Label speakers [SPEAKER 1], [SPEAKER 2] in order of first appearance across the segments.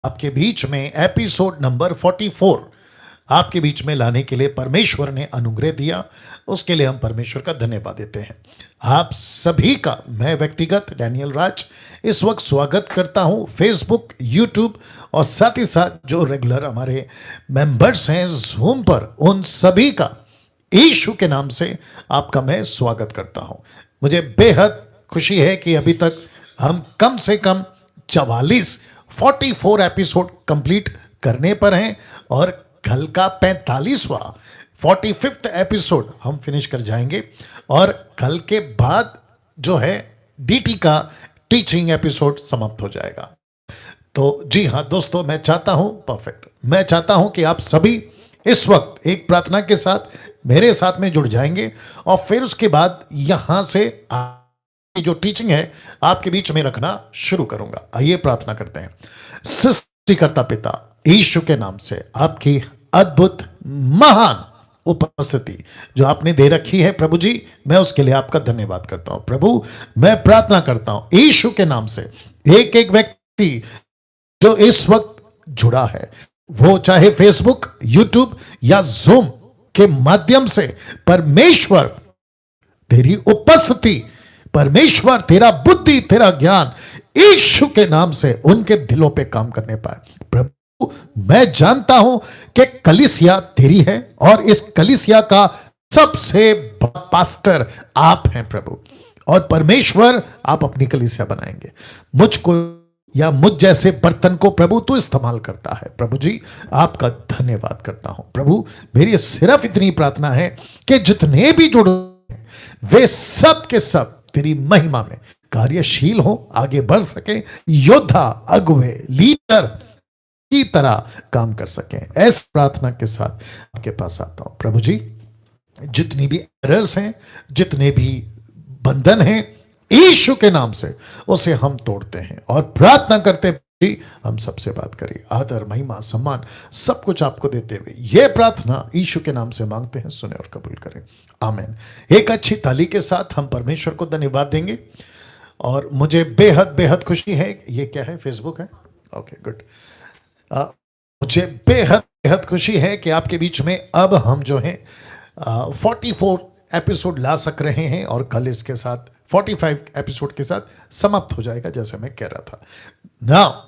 [SPEAKER 1] आपके बीच में episode number 44 आपके बीच में लाने के लिए परमेश्वर ने अनुग्रह दिया, उसके लिए हम परमेश्वर का धन्यवाद देते हैं। आप सभी का मैं व्यक्तिगत डैनियल राज इस वक्त स्वागत करता हूं फेसबुक, यूट्यूब और साथ ही साथ जो रेगुलर हमारे मेंबर्स हैं जूम पर, उन सभी का यीशु के नाम से आपका मैं स्वागत करता हूं। मुझे बेहद खुशी है कि अभी तक हम कम से कम 44 एपिसोड कंप्लीट करने पर हैं और कल का 45वां 45th एपिसोड हम फिनिश कर जाएंगे और कल के बाद जो है डीटी का टीचिंग एपिसोड समाप्त हो जाएगा। तो जी हाँ दोस्तों, मैं चाहता हूं कि आप सभी इस वक्त एक प्रार्थना के साथ मेरे साथ में जुड़ जाएंगे और फिर उसके बाद यहां से जो टीचिंग है आपके बीच में रखना शुरू करूंगा। आइए प्रार्थना करते हैं। सृष्टिकर्ता पिता यीशु के नाम से आपकी अद्भुत महान उपस्थिति जो आपने दे रखी है प्रभु जी, मैं उसके लिए आपका धन्यवाद करता हूं। प्रभु मैं प्रार्थना करता हूं यीशु के नाम से एक एक व्यक्ति जो इस वक्त जुड़ा है, वो चाहे फेसबुक, यूट्यूब या जूम के माध्यम से, परमेश्वर तेरी उपस्थिति, परमेश्वर तेरा बुद्धि, तेरा ज्ञान यीशु के नाम से उनके दिलों पे काम करने पाए। प्रभु मैं जानता हूं कि कलीसिया तेरी है और इस कलीसिया का सबसे बड़ा पास्टर आप हैं प्रभु, और परमेश्वर आप अपनी कलीसिया बनाएंगे। मुझको या मुझ जैसे बर्तन को प्रभु तू इस्तेमाल करता है। प्रभु जी आपका धन्यवाद करता हूं। प्रभु मेरी सिर्फ इतनी प्रार्थना है कि जितने भी जुड़े वे सब के सब तेरी महिमा में कार्यशील हो, आगे बढ़ सके, योद्धा, अगुवे, लीडर की तरह काम कर सके। ऐसी प्रार्थना के साथ आपके पास आता हूं प्रभु जी। जितनी भी एरर्स हैं, जितने भी बंधन हैं, यीशु के नाम से उसे हम तोड़ते हैं और प्रार्थना करते हैं हम सबसे बात करें। आदर, महिमा, सम्मान सब कुछ आपको देते हुए यह प्रार्थना यीशु के नाम से मांगते हैं, सुने और कबूल करें, आमीन। एक अच्छी ताली के साथ हम परमेश्वर को धन्यवाद देंगे और मुझे बेहद बेहद खुशी है। ये क्या है, फेसबुक है, ओके गुड। मुझे बेहद बेहद खुशी है कि आपके बीच में अब हम जो है 44 एपिसोड ला सक रहे हैं और कल इसके साथ 45 एपिसोड के साथ समाप्त हो जाएगा, जैसे मैं कह रहा था ना।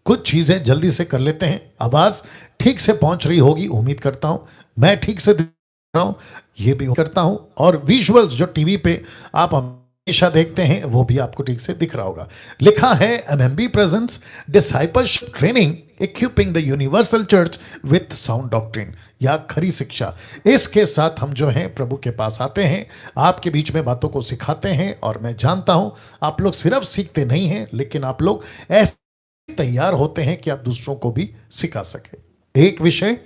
[SPEAKER 1] कुछ चीजें जल्दी से कर लेते हैं। आवाज ठीक से पहुंच रही होगी उम्मीद करता हूं, मैं ठीक से देख रहा हूं ये भी करता हूं, और विजुअल्स जो टीवी पे आप हमेशा देखते हैं वो भी आपको ठीक से दिख रहा होगा। लिखा है MMB presence discipleship training equipping the universal church with sound doctrine, या खरी शिक्षा। इसके साथ हम जो हैं प्रभु के पास आते हैं, आपके बीच में बातों को सिखाते हैं, और मैं जानता हूं आप लोग सिर्फ सीखते नहीं हैं लेकिन आप लोग ऐसे तैयार होते हैं कि आप दूसरों को भी सिखा सके। एक विषय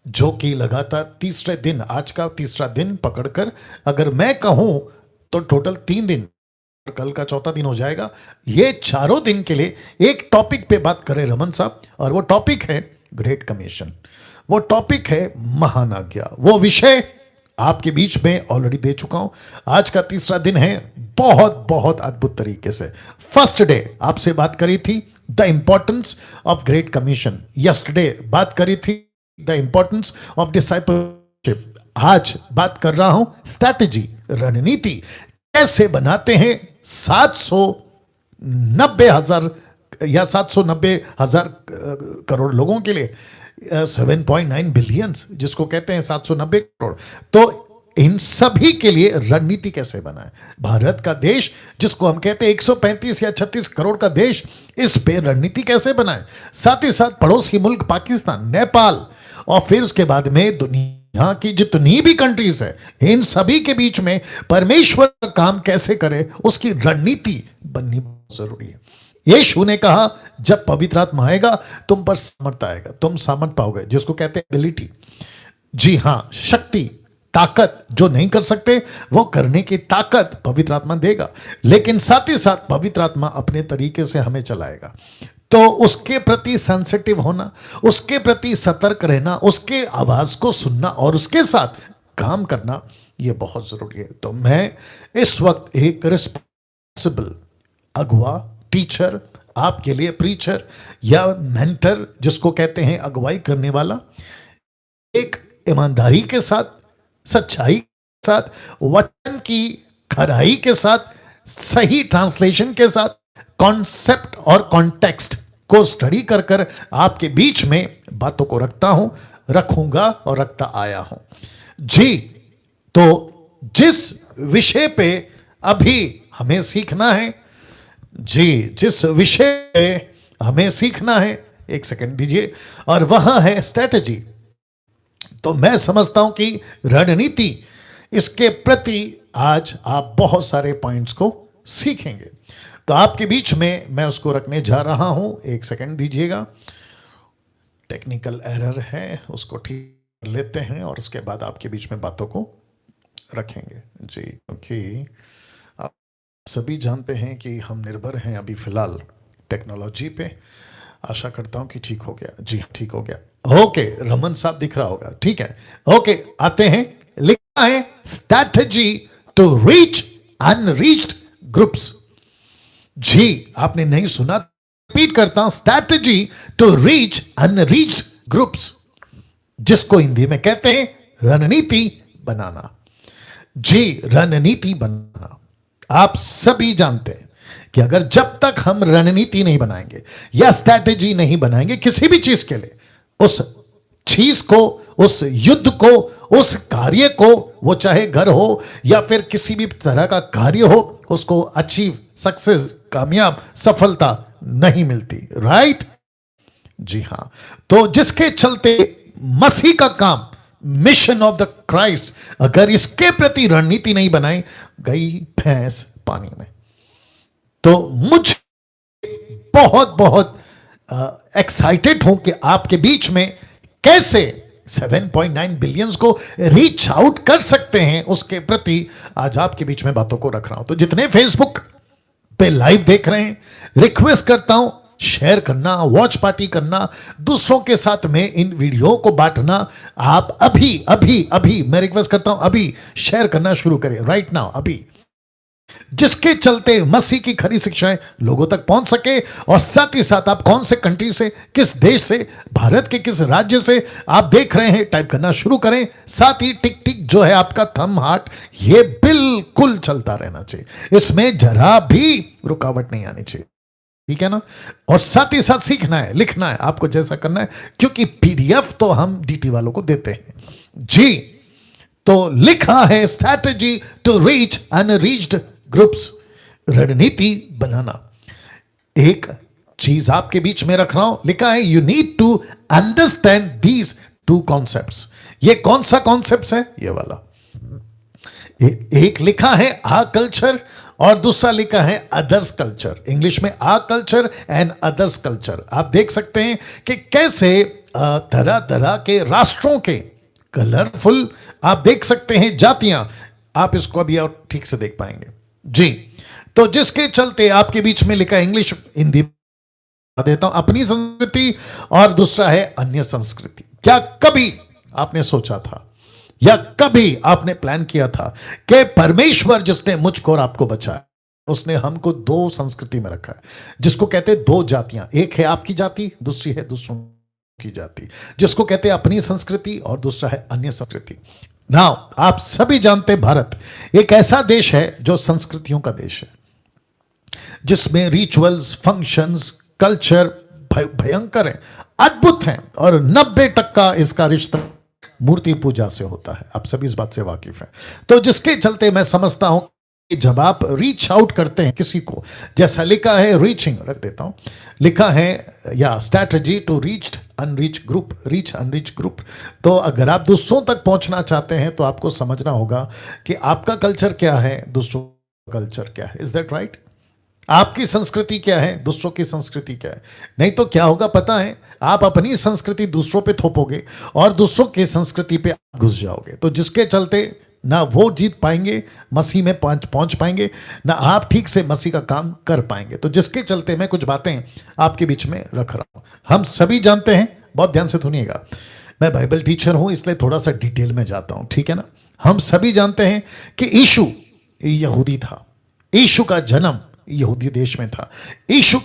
[SPEAKER 1] जो कि लगातार तीसरे दिन, आज का तीसरा दिन पकड़कर अगर मैं कहूं तो टोटल 3 दिन, कल का चौथा दिन हो जाएगा। ये चारों दिन के लिए एक टॉपिक पे बात करें रमन साहब, और वो टॉपिक है ग्रेट कमीशन, वो टॉपिक है महान आज्ञा। वो विषय आपके बीच में ऑलरेडी दे चुका हूं। आज का तीसरा दिन है, बहुत बहुत अद्भुत तरीके से। फर्स्ट डे आपसे बात करी थी the importance of great commission, yesterday बात करी थी द इंपॉर्टेंस ऑफ डिसाइपलशिप, आज बात कर रहा हूं स्ट्रैटेजी, रणनीति कैसे बनाते हैं 790,000 या 790,000 करोड़ लोगों के लिए, 7.9 बिलियंस जिसको कहते हैं 790 करोड़। तो इन सभी के लिए रणनीति कैसे बनाए। भारत का देश जिसको हम कहते हैं 135 या 36 करोड़ का देश, इस पे रणनीति कैसे बनाए। साथ ही साथ पड़ोसी मुल्क पाकिस्तान, नेपाल, और फिर उसके बाद में दुनिया की जितनी भी कंट्रीज है, इन सभी के बीच में परमेश्वर का काम कैसे करे, उसकी रणनीति बननी बहुत जरूरी है। यीशु ने कहा जब पवित्र आत्मा आएगा तुम पर सामर्थ आएगा, तुम सामर्थ पाओगे, जिसको कहते हैं एबिलिटी। जी हां, शक्ति, ताकत, जो नहीं कर सकते वो करने की ताकत पवित्र आत्मा देगा, लेकिन साथ ही साथ पवित्र आत्मा अपने तरीके से हमें चलाएगा। तो उसके प्रति सेंसिटिव होना, उसके प्रति सतर्क रहना, उसके आवाज को सुनना और उसके साथ काम करना, यह बहुत जरूरी है। तो मैं इस वक्त एक रिस्पॉन्सिबल अगुआ, टीचर, आपके लिए प्रीचर या मेंटर, जिसको कहते हैं अगुवाई करने वाला, एक ईमानदारी के साथ, सच्चाई के साथ, वचन की खराई के साथ, सही ट्रांसलेशन के साथ, कॉन्सेप्ट और कॉन्टेक्स्ट को स्टडी कर कर आपके बीच में बातों को रखता हूं, रखूंगा और रखता आया हूं जी। तो जिस विषय पे अभी हमें सीखना है जी, जिस विषय पे हमें सीखना है, एक सेकंड दीजिए, और वह है स्ट्रेटजी। तो मैं समझता हूं कि रणनीति, इसके प्रति आज आप बहुत सारे पॉइंट्स को सीखेंगे। तो आपके बीच में मैं उसको रखने जा रहा हूं, एक सेकंड दीजिएगा, टेक्निकल एरर है, उसको ठीक कर लेते हैं और उसके बाद आपके बीच में बातों को रखेंगे जी। क्योंकि आप सभी जानते हैं कि हम निर्भर हैं अभी फिलहाल टेक्नोलॉजी पे। आशा करता हूं कि ठीक हो गया जी, ठीक हो गया। ओके, रमन साहब दिख रहा होगा, ठीक है। ओके, आते हैं। लिखा है strategy to reach unreached groups. जी, आपने नहीं सुना, रिपीट करता हूं, strategy to reach unreached groups, जिसको हिंदी में कहते हैं रणनीति बनाना जी, रणनीति बनाना। आप सभी जानते हैं कि अगर जब तक हम रणनीति नहीं बनाएंगे या स्ट्रैटेजी नहीं बनाएंगे किसी भी चीज के लिए, उस चीज को, उस युद्ध को, उस कार्य को, वो चाहे घर हो या फिर किसी भी तरह का कार्य हो, उसको अचीव, सक्सेस, कामयाब, सफलता नहीं मिलती। राइट जी हाँ। तो जिसके चलते मसीह का काम, मिशन ऑफ द क्राइस्ट, अगर इसके प्रति रणनीति नहीं बनाई, गई भैंस पानी में। तो मुझे बहुत बहुत एक्साइटेड हूं कि आपके बीच में कैसे 7.9 बिलियंस को रीच आउट कर सकते हैं, उसके प्रति आज आपके बीच में बातों को रख रहा हूं। तो जितने फेसबुक पे लाइव देख रहे हैं, रिक्वेस्ट करता हूं शेयर करना, वॉच पार्टी करना, दूसरों के साथ में इन वीडियो को बांटना। आप अभी अभी अभी मैं रिक्वेस्ट करता हूं, अभी शेयर करना शुरू करें, राइट नाउ, अभी, जिसके चलते मसीह की खरी शिक्षाएं लोगों तक पहुंच सके। और साथ ही साथ आप कौन से कंट्री से, किस देश से, भारत के किस राज्य से आप देख रहे हैं, टाइप करना शुरू करें। साथ ही टिक टिक जो है आपका थंब हार्ट, ये बिल्कुल चलता रहना चाहिए, इसमें जरा भी रुकावट नहीं आनी चाहिए, ठीक है ना। और साथ ही साथ सीखना है, लिखना है, आपको जैसा करना है, क्योंकि पीडीएफ तो हम डीटी वालों को देते हैं जी। तो लिखा है strategy to reach unreached groups, रणनीति बनाना। एक चीज आपके बीच में रख रहा हूं, लिखा है you need to understand these two concepts. ये कौन सा कॉन्सेप्ट है? ये वाला। एक लिखा है आ कल्चर और दूसरा लिखा है अदर्स कल्चर। इंग्लिश में आ कल्चर एंड अदर्स कल्चर। आप देख सकते हैं कि कैसे तरह तरह के राष्ट्रों के कलरफुल आप देख सकते हैं जातियां। आप इसको अभी और ठीक से देख पाएंगे जी। तो जिसके चलते आपके बीच में लिखा इंग्लिश, हिंदी देता हूं, अपनी संस्कृति और दूसरा है अन्य संस्कृति। क्या कभी आपने सोचा था या कभी आपने प्लान किया था कि परमेश्वर जिसने मुझको और आपको बचाया, उसने हमको दो संस्कृति में रखा है, जिसको कहते हैं दो जातियां। एक है आपकी जाति, दूसरी है दूसरों की जाति, जिसको कहते हैं अपनी संस्कृति और दूसरा है अन्य संस्कृति। नाउ आप सभी जानते हैं भारत एक ऐसा देश है जो संस्कृतियों का देश है, जिसमें रिचुअल्स, फंक्शंस, कल्चर भयंकर है, अद्भुत है, और 90% इसका रिश्ता मूर्ति पूजा से होता है। आप सभी इस बात से वाकिफ हैं। तो जिसके चलते मैं समझता हूं कि जब आप रीच आउट करते हैं किसी को, जैसा लिखा है रीचिंग, रख देता हूं, लिखा है या strategy to reach unreach group, reach unreach group. तो अगर आप दूसरों तक पहुंचना चाहते हैं तो आपको समझना होगा कि आपका कल्चर क्या है, दूसरों का कल्चर क्या है। Is that right? आपकी संस्कृति क्या है, दूसरों की संस्कृति क्या है। नहीं तो क्या होगा पता है, आप अपनी संस्कृति दूसरों पे थोपोगे और दूसरों की संस्कृति पे घुस जाओगे। तो जिसके चलते ना वो जीत पाएंगे, मसीह में पहुंच पाएंगे, ना आप ठीक से मसीह का काम कर पाएंगे। तो जिसके चलते मैं कुछ बातें आपके बीच में रख रहा हूं। हम सभी जानते हैं, बहुत ध्यान से सुनिएगा, मैं बाइबल टीचर हूं इसलिए थोड़ा सा डिटेल में जाता हूं, ठीक है ना। हम सभी जानते हैं कि यीशु यहूदी था, यीशु का जन्म यहूदी देश में था, यीशु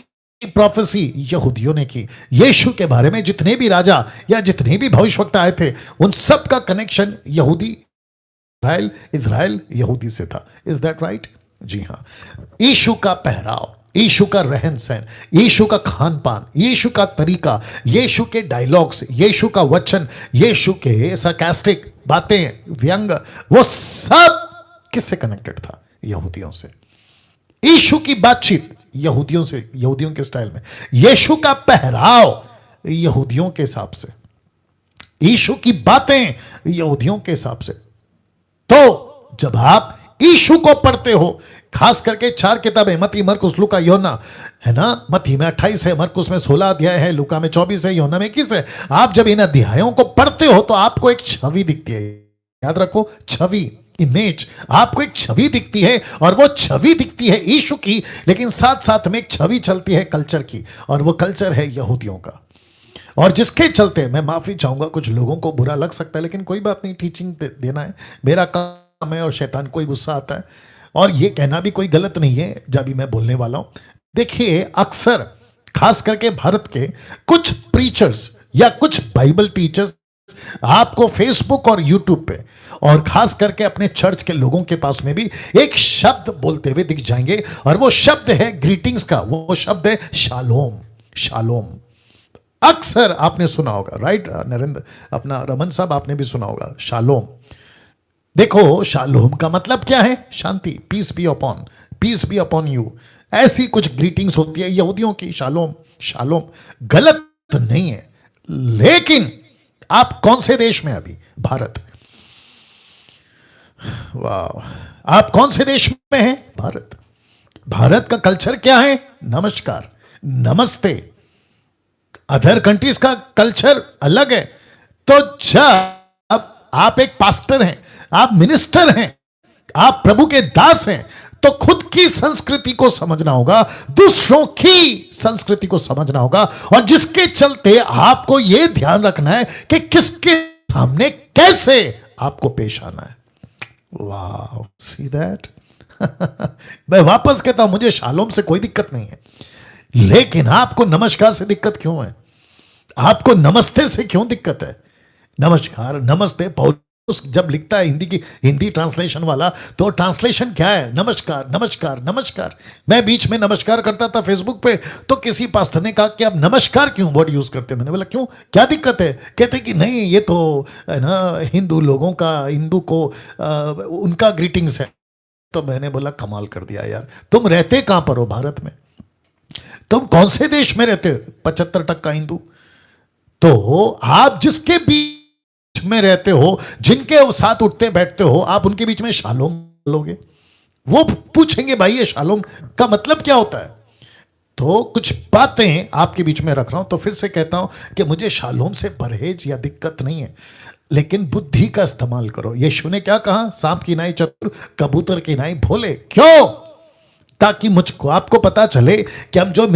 [SPEAKER 1] प्रोफेसी यहूदियों ने की। यीशु के बारे में जितने भी राजा या जितने भी भविष्यवक्ता आए थे, उन सब का कनेक्शन यहूदी, इज़राइल, इज़राइल यहूदी से था। Is that right? जी हाँ। यीशु का पहराव, यीशु का रहन सहन, यीशु का खान पान, यीशु का तरीका, यीशु के डायलॉग्स, यीशु का वचन, यीशु के sarcastic बातें, व्यंग, वो सब किससे कनेक्टेड था? यहूदियों से। यीशु की बातचीत यहूदियों से, यहूदियों के स्टाइल में। यीशु का पहराव यहूदियों के हिसाब से। यीशु की बातें यहूदियों के हिसाब से। तो जब आप यीशु को पढ़ते हो, खास करके 4 किताबें, मत्ती, मरकुस, लूका, योना, है ना? मत्ती में 28 है, मरकुस में 16 अध्याय है, लूका में 24 है, योना में 21 है। आप जब इन अध्यायों को पढ़ते हो तो आपको एक छवि दिखती है। याद रखो, छवि, इमेज। आपको एक छवि दिखती है, और वो छवि दिखती है यीशु की, लेकिन साथ साथ में एक छवि चलती है कल्चर की, और वो कल्चर है यहूदियों का। और जिसके चलते, मैं माफी चाहूंगा, कुछ लोगों को बुरा लग सकता है, लेकिन कोई बात नहीं, टीचिंग देना है, मेरा काम है, और शैतान को ही गुस्सा आता है, और ये कहना भी कोई गलत नहीं है जब भी मैं बोलने वाला हूं। देखिए, अक्सर खास करके भारत के कुछ प्रीचर्स या कुछ बाइबल टीचर्स आपको फेसबुक और यूट्यूब पे, और खास करके अपने चर्च के लोगों के पास में भी एक शब्द बोलते हुए दिख जाएंगे, और वो शब्द है ग्रीटिंग्स का, वो शब्द है शालोम। शालोम अक्सर आपने सुना होगा, राइट नरेंद्र? अपना रमन साहब, आपने भी सुना होगा शालोम। देखो, शालोम का मतलब क्या है? शांति, पीस बी अपॉन यू। ऐसी कुछ ग्रीटिंग्स होती है यहूदियों की, शालोम। शालोम गलत नहीं है, लेकिन आप कौन से देश में? अभी भारत। वाह, आप कौन से देश में हैं? भारत। भारत का कल्चर क्या है? नमस्कार, नमस्ते। अदर कंट्रीज का कल्चर अलग है। तो जब आप एक पास्टर हैं, आप मिनिस्टर हैं, आप प्रभु के दास हैं, तो खुद की संस्कृति को समझना होगा, दूसरों की संस्कृति को समझना होगा, और जिसके चलते आपको यह ध्यान रखना है कि किसके सामने कैसे आपको पेश आना है। वाह, सी दैट। मैं वापस कहता हूं, मुझे शालोम से कोई दिक्कत नहीं है, लेकिन आपको नमस्कार से दिक्कत क्यों है? आपको नमस्ते से क्यों दिक्कत है? नमस्कार, नमस्ते, पौलुस जब लिखता है हिंदी ट्रांसलेशन वाला, तो ट्रांसलेशन क्या है? नमस्कार, नमस्कार, नमस्कार। मैं बीच में नमस्कार करता था फेसबुक पे, तो किसी पास्टर ने कहा कि आप नमस्कार क्यों वर्ड यूज करते हैं? मैंने बोला क्यों, क्या दिक्कत है? कहते कि नहीं, ये तो है ना हिंदू लोगों का, हिंदू को उनका ग्रीटिंग्स है। तो मैंने बोला कमाल कर दिया यार, तुम रहते कहां पर हो? भारत में। तुम कौन से देश में रहते हो? 75% हिंदू। तो आप जिसके बीच में रहते हो, जिनके साथ उठते बैठते हो, आप उनके बीच में शालोम लोगे, वो पूछेंगे भाई ये शालोम का मतलब क्या होता है? तो कुछ बातें आपके बीच में रख रहा हूं। तो फिर से कहता हूं कि मुझे शालोम से परहेज या दिक्कत नहीं है, लेकिन बुद्धि का इस्तेमाल करो। यीशु ने क्या कहा? सांप की नाई चतुर, कबूतर की नाई भोले। क्यों? ताकि मुझको, आपको पता चले कि हम जो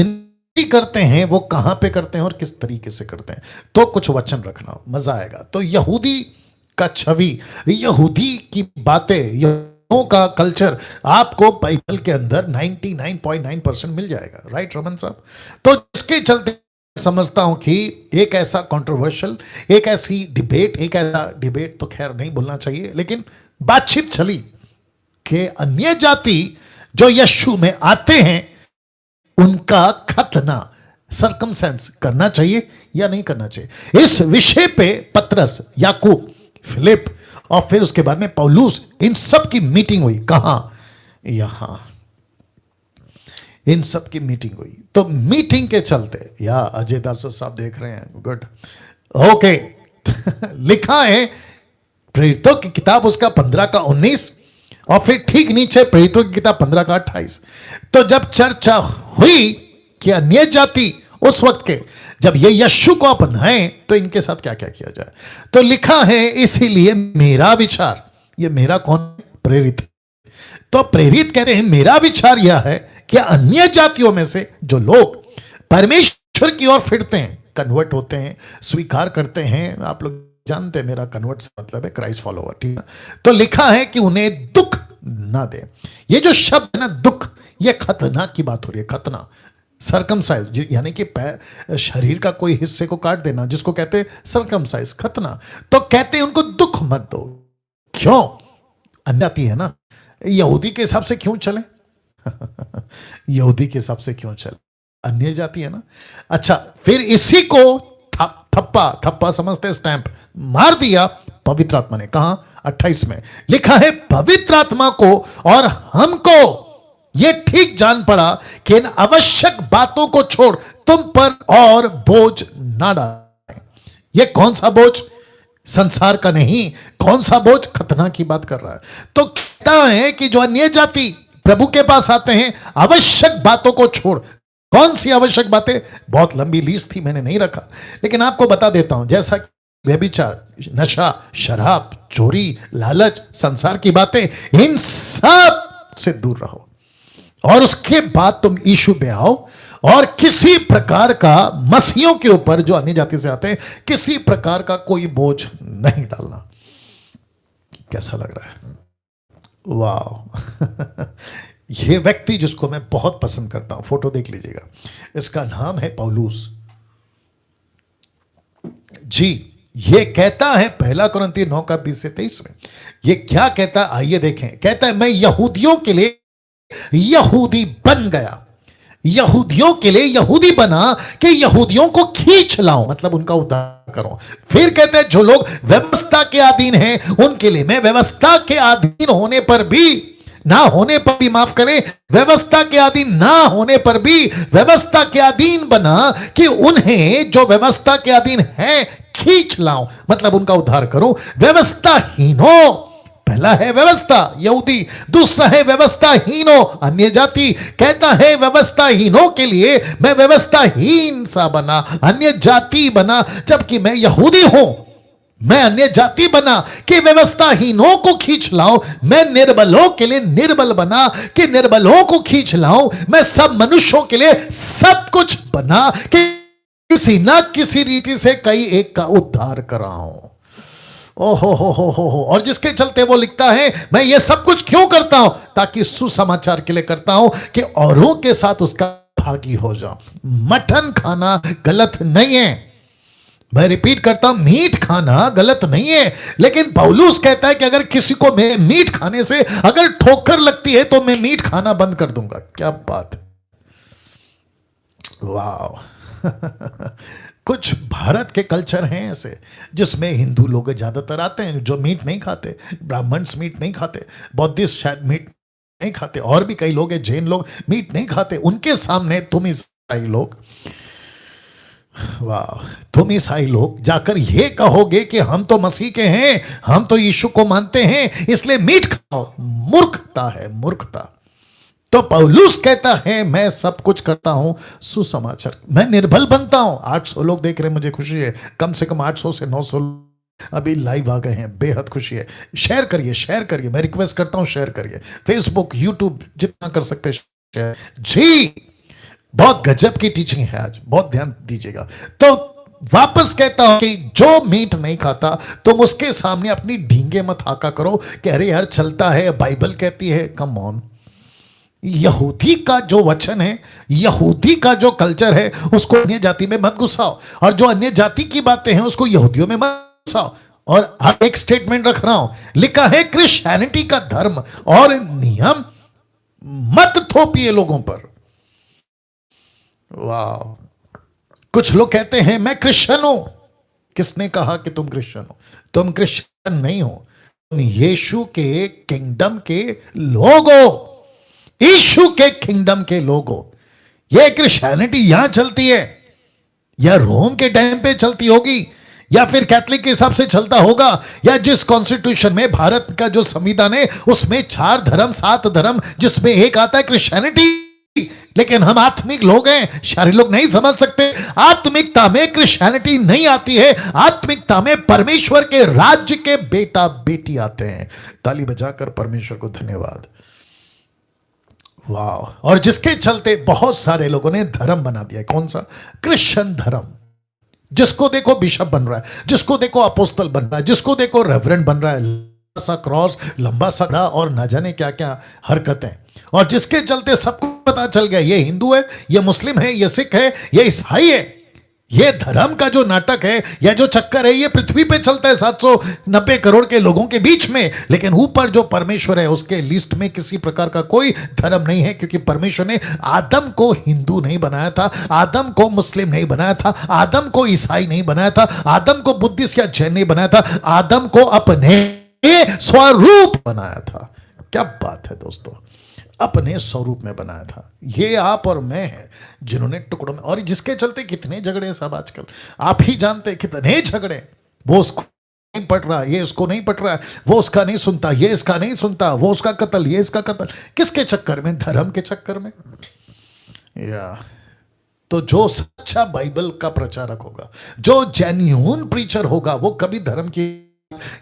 [SPEAKER 1] करते हैं वो कहां पे करते हैं और किस तरीके से करते हैं। तो कुछ वचन रखना, मजा आएगा। तो यहूदी का छवि, यहूदी की बातें, यहूदियों का कल्चर आपको बाइबल के अंदर 99.9% मिल जाएगा, राइट रमन साहब? तो इसके चलते समझता हूं कि एक ऐसा कंट्रोवर्शियल, एक ऐसी डिबेट, एक ऐसा डिबेट तो खैर नहीं बोलना चाहिए, लेकिन बातचीत चली कि अन्य जाति जो यीशु में आते हैं, उनका खतना, सरकमसेंस करना चाहिए या नहीं करना चाहिए। इस विषय पे पतरस, याकूब, फिलिप और फिर उसके बाद में पौलुस, इन सब की मीटिंग हुई। कहां? यहां। इन सब की मीटिंग हुई। तो मीटिंग के चलते, या अजय दास साहब देख रहे हैं, गुड, ओके। लिखा है प्रेरितों की किताब उसका 15 का 19, और फिर ठीक नीचे प्रेरितों की किताब 15 का 28। तो जब चर्चा हुई कि अन्य जाति उस वक्त के जब ये यीशु को अपनाएं तो इनके साथ क्या क्या किया जाए, तो लिखा है इसीलिए मेरा विचार, ये मेरा कौन? प्रेरित। तो प्रेरित कहते हैं मेरा विचार यह है कि अन्य जातियों में से जो लोग परमेश्वर की ओर फिरते हैं, कन्वर्ट होते हैं, स्वीकार करते हैं, आप लोग जानते हैं मेरा कन्वर्ट से मतलब है क्राइस्ट फॉलोवर, ठीक है? तो लिखा है कि उन्हें दुख ना दे। ये जो शब्द है ना दुख, ये खतना की बात हो रही है, खतना। सरकमसाइज यानी कि शरीर का कोई हिस्से को काट देना, जिसको कहते हैं सरकमसाइज, खतना। तो कहते हैं उनको दुख मत दो। क्यों? अन्यजाति है ना, यहूदी के हिसाब से क्यों चले? यहूदी के हिसाब से क्यों चले? अन्य जाति है ना। अच्छा, फिर इसी को थप्पा थप्पा समझते, स्टैंप मार दिया पवित्र आत्मा ने। कहा? 28 में लिखा है, पवित्र आत्मा को और हमको यह ठीक जान पड़ा कि इन आवश्यक बातों को छोड़ तुम पर और बोझ ना डालें। यह कौन सा बोझ? संसार का नहीं। कौन सा बोझ? खतना की बात कर रहा है। तो कहता है कि जो अन्य जाति प्रभु के पास आते हैं, आवश्यक बातों को छोड़। कौन सी आवश्यक बातें? बहुत लंबी लिस्ट थी, मैंने नहीं रखा, लेकिन आपको बता देता हूं। जैसा व्यभिचार, नशा, शराब, चोरी, लालच, संसार की बातें, इन सब से दूर रहो। और उसके बाद तुम यीशु पे आओ और किसी प्रकार का मसीहों के ऊपर, जो अन्य जाति से आते हैं, किसी प्रकार का कोई बोझ नहीं डालना। कैसा लग रहा है? वाह! यह व्यक्ति जिसको मैं बहुत पसंद करता हूं, फोटो देख लीजिएगा, इसका नाम है पौलुस जी। ये कहता है 1 कुरिन्थी 9:20-23 में, ये क्या कहता है? आइए देखें। कहता है, मैं यहूदियों के लिए यहूदी बन गया, यहूदियों के लिए यहूदी बना कि यहूदियों को खींच लाऊं, मतलब उनका उद्धार करूं। फिर कहते हैं, जो लोग व्यवस्था के अधीन हैं उनके लिए मैं व्यवस्था के अधीन होने पर भी, ना होने पर भी, माफ करें, व्यवस्था के अधीन ना होने पर भी व्यवस्था के अधीन बना कि उन्हें जो व्यवस्था के अधीन है खींच लाऊं, मतलब उनका उद्धार करूं। व्यवस्थाहीनों, पहला है व्यवस्था यहूदी, दूसरा है व्यवस्थाहीनों अन्य जाति। कहता है व्यवस्थाहीनों के लिए मैं व्यवस्थाहीन सा बना, अन्य जाति बना, जबकि मैं यहूदी हूं। मैं अन्य जाति बना कि व्यवस्थाहीनों को खींच लाऊं। मैं निर्बलों के लिए निर्बल बना कि निर्बलों को खींच लाऊं। मैं सब मनुष्यों के लिए सब कुछ बना कि किसी ना किसी रीति से कई एक का उद्धार कराऊं। ओहो हो। और जिसके चलते वो लिखता है, मैं ये सब कुछ क्यों करता हूं? ताकि सुसमाचार के लिए करता हूं कि औरों के साथ उसका भागी हो जाऊं। मटन खाना गलत नहीं है, मैं रिपीट करता हूं, मीट खाना गलत नहीं है, लेकिन पौलुस कहता है कि अगर किसी को मेरे मीट खाने से अगर ठोकर लगती है तो मैं मीट खाना बंद कर दूंगा। क्या बात है! वाह! कुछ भारत के कल्चर हैं ऐसे, जिसमें हिंदू लोग ज्यादातर आते हैं जो मीट नहीं खाते, ब्राह्मण्स मीट नहीं खाते, बौद्धिस्ट शायद मीट नहीं खाते, और भी कई लोग हैं, जैन लोग मीट नहीं खाते। उनके सामने तुम ईसाई लोग, वाह, तुम ईसाई लोग जाकर ये कहोगे कि हम तो मसीह के हैं, हम तो यीशु को मानते हैं, इसलिए मीट खाओ। मूर्खता है, मूर्खता। तो पौलुस कहता है, मैं सब कुछ करता हूं सुसमाचार, मैं निर्बल बनता हूं। 800 लोग देख रहे हैं, मुझे खुशी है। कम से कम 800 से 900 अभी लाइव आ गए हैं, बेहद खुशी है। शेयर करिए, शेयर करिए, मैं रिक्वेस्ट करता हूं, शेयर करिए। फेसबुक, यूट्यूब, जितना कर सकते हैं शेयर जी। बहुत गजब की टीचिंग है आज, बहुत ध्यान दीजिएगा। तो वापस कहता हूं कि जो मीट नहीं खाता तुम उसके सामने अपनी ढींगे मत हाका करो कि अरे यार चलता है, बाइबल कहती है। कम ऑन, यहूदी का जो वचन है, यहूदी का जो कल्चर है, उसको अन्य जाति में मत घुसाओ, और जो अन्य जाति की बातें हैं उसको यहूदियों में मत घुसाओ। और अब एक स्टेटमेंट रख रहा हूं, लिखा है क्रिश्चियनिटी का धर्म और नियम मत थोपिए लोगों पर। वाह! कुछ लोग कहते हैं मैं क्रिश्चियन हूं। किसने कहा कि तुम क्रिश्चियन हो? तुम क्रिश्चियन नहीं हो, तुम यीशु के किंगडम के लोग हो, यीशु के किंगडम के लोग हो। यह क्रिश्चियनिटी यहां चलती है, या रोम के टाइम पे चलती होगी, या फिर कैथलिक के हिसाब से चलता होगा, या जिस कॉन्स्टिट्यूशन में, भारत का जो संविधान है उसमें 4 धर्म 7 धर्म, जिसमें एक आता है क्रिश्चियनिटी। लेकिन हम आत्मिक लोग हैं, शारीरिक लोग नहीं समझ सकते। आत्मिकता में क्रिश्चियनिटी नहीं आती है, आत्मिकता में परमेश्वर के राज्य के बेटा बेटी आते हैं। ताली बजाकर परमेश्वर को धन्यवाद। वाह! और जिसके चलते बहुत सारे लोगों ने धर्म बना दिया। कौन सा? क्रिश्चियन धर्म। जिसको देखो बिशप बन रहा है, जिसको देखो अपोस्तल बन रहा है, जिसको देखो रेवरेंड बन रहा है, लंबा सा क्रॉस, लंबा सा और न जाने क्या क्या हरकतें। और जिसके चलते सबको पता चल गया ये हिंदू है, ये मुस्लिम है, ये सिख है, ये ईसाई है। ये धर्म का जो नाटक है या जो चक्कर है, ये पृथ्वी पे चलता है 790 करोड़ के लोगों के बीच में, लेकिन ऊपर जो परमेश्वर है उसके लिस्ट में किसी प्रकार का कोई धर्म नहीं है, क्योंकि परमेश्वर ने आदम को हिंदू नहीं बनाया था, आदम को मुस्लिम नहीं बनाया था, आदम को ईसाई नहीं बनाया था, आदम को बुद्धिस्ट या जैन नहीं बनाया था, आदम को अपने स्वरूप बनाया था। क्या बात है दोस्तों, अपने स्वरूप में बनाया था। ये आप और मैं हैं जिन्होंने टुकड़ों में, और जिसके चलते कितने झगड़े सब आजकल आप ही जानते हैं, कितने झगड़े। वो उसको नहीं पट रहा, ये इसको नहीं पट रहा है, वो उसका नहीं सुनता, ये इसका नहीं सुनता, वो उसका कत्ल, ये इसका कत्ल। किसके चक्कर में? धर्म के चक्कर में। या तो जो सच्चा बाइबल का प्रचारक होगा, जो जेन्युइन प्रीचर होगा, वो कभी धर्म की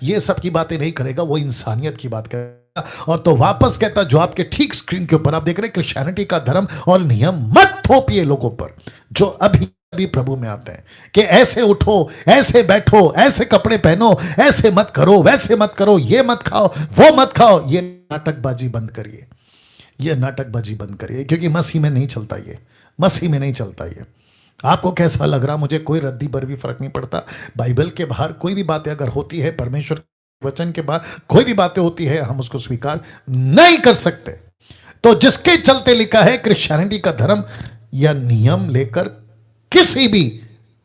[SPEAKER 1] ये सब की बातें नहीं करेगा, वो इंसानियत की बात करेगा। और तो वापस कहता, जो आपके ठीक स्क्रीन के ऊपर आप देख रहे हैं, क्रिश्चियनिटी का धर्म और नियम मत थोपिए लोगों पर जो अभी अभी प्रभु में आते हैं, कि ऐसे उठो, ऐसे बैठो, ऐसे कपड़े पहनो, ऐसे मत करो, वैसे मत करो, ये मत खाओ, वो मत खाओ। ये नाटकबाजी बंद करिए, ये नाटकबाजी बंद करिए, क्योंकि मसीह में नहीं चलता ये, मसीह में नहीं चलता ये। आपको कैसा लग रहा, मुझे कोई रद्दी पर भी फर्क नहीं पड़ता। बाइबल के बाहर कोई भी बातें अगर होती है, परमेश्वर वचन के बाद कोई भी बातें होती है, हम उसको स्वीकार नहीं कर सकते। तो जिसके चलते लिखा है क्रिश्चियनिटी का धर्म या नियम लेकर किसी भी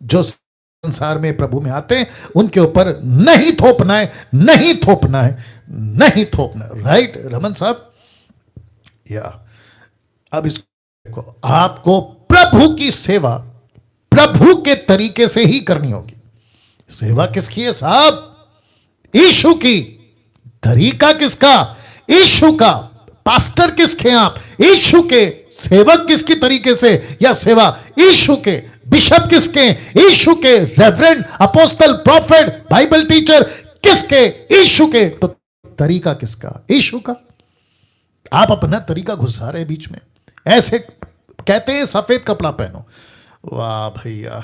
[SPEAKER 1] जो संसार में प्रभु में आते हैं उनके ऊपर नहीं थोपना है, नहीं थोपना है, नहीं थोपना है। राइट रमन साहब? या अब इसको देखो, आपको प्रभु की सेवा प्रभु के तरीके से ही करनी होगी। सेवा किसकी है साहब? यीशु की। तरीका किसका? यीशु का। पास्टर किसके? आप यीशु के। सेवक किसकी तरीके से या सेवा? यीशु के। बिशप किसके? यीशु के। Reverend, apostle, profit, Bible teacher किसके? यीशु के। तो तरीका किसका? यीशु का। आप अपना तरीका घुसा रहे बीच में, ऐसे कहते हैं सफेद कपड़ा पहनो। वाह भैया।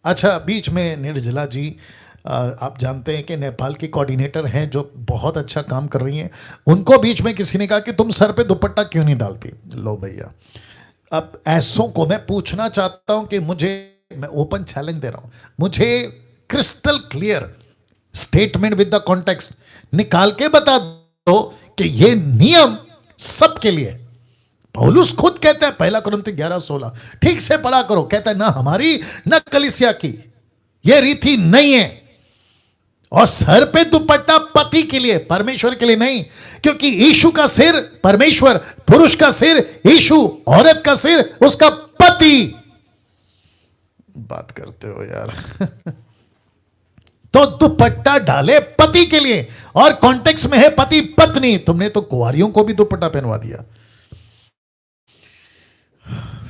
[SPEAKER 1] अच्छा, बीच में निर्जला जी, आप जानते हैं कि नेपाल की कोऑर्डिनेटर हैं जो बहुत अच्छा काम कर रही हैं, उनको बीच में किसी ने कहा कि तुम सर पे दुपट्टा क्यों नहीं डालती। लो भैया, अब ऐसों को मैं पूछना चाहता हूं कि मैं ओपन चैलेंज दे रहा हूं, मुझे crystal clear statement with the context निकाल के बता दो कि ये नियम सबके लिए। पौलुस खुद कहता है 1 कुरिन्थियों 11:16, ठीक से पढ़ा करो, कहता है ना हमारी न कलीसिया की ये रीति नहीं है। और सर पे दुपट्टा पति के लिए, परमेश्वर के लिए नहीं, क्योंकि यीशु का सिर परमेश्वर, पुरुष का सिर यीशु, औरत का सिर उसका पति। बात करते हो यार। तो दुपट्टा डाले पति के लिए, और कॉन्टेक्स्ट में है पति पत्नी। तुमने तो कुंवारियों को भी दुपट्टा पहनवा दिया।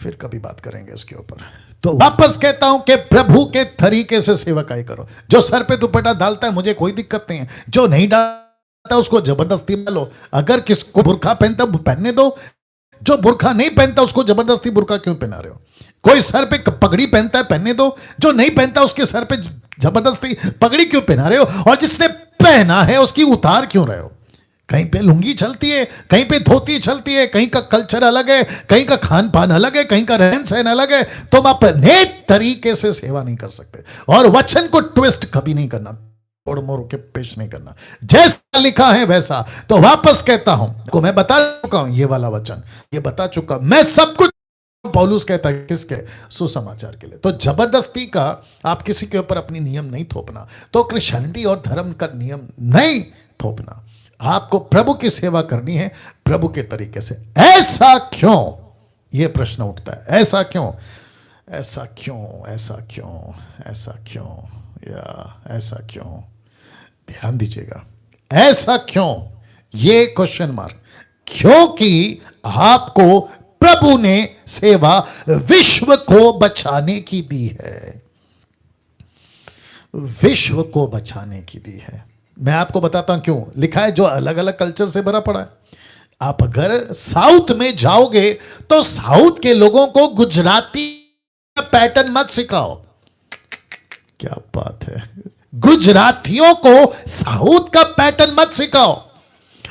[SPEAKER 1] फिर कभी बात करेंगे इसके ऊपर। तो वापस कहता हूं कि प्रभु के तरीके से सेवकाई करो। जो सर पे दुपट्टा डालता है मुझे कोई दिक्कत नहीं है, जो नहीं डालता उसको जबरदस्ती में लो। अगर किसको बुर्का पहनता पहनने दो, जो बुर्का नहीं पहनता उसको जबरदस्ती बुर्का क्यों पहना रहे हो? कोई सर पे पगड़ी पहनता है पहनने दो, जो नहीं पहनता उसके सर पे जबरदस्ती पगड़ी क्यों पहना रहे हो? और जिसने पहना है उसकी उतार क्यों रहे हो? कहीं पे लुंगी चलती है, कहीं पे धोती चलती है, कहीं का कल्चर अलग है, कहीं का खान पान अलग है, कहीं का रहन सहन अलग है। तुम अपने तरीके से सेवा नहीं कर सकते, और वचन को ट्विस्ट कभी नहीं करना, तोड़ मोड़ के पेश नहीं करना, जैसा लिखा है वैसा। तो वापस कहता हूं, को मैं बता चुका हूं, ये वाला वचन ये बता चुका मैं सब कुछ। पौलुस कहता है किसके? सुसमाचार के लिए। तो जबरदस्ती का आप किसी के ऊपर अपनी नियम नहीं थोपना। तो क्रिश्चियनिटी और धर्म का नियम नहीं थोपना। आपको प्रभु की सेवा करनी है प्रभु के तरीके से। ऐसा क्यों? यह प्रश्न उठता है, ऐसा क्यों, ऐसा क्यों, ऐसा क्यों, ऐसा क्यों, या ऐसा क्यों? ध्यान दीजिएगा, ऐसा क्यों, ये क्वेश्चन मार्क। क्योंकि आपको प्रभु ने सेवा विश्व को बचाने की दी है, विश्व को बचाने की दी है। मैं आपको बताता हूं क्यों लिखा है, जो अलग अलग कल्चर से भरा पड़ा है। आप अगर साउथ में जाओगे तो साउथ के लोगों को गुजराती पैटर्न मत सिखाओ। क्या बात है, गुजरातियों को साउथ का पैटर्न मत सिखाओ।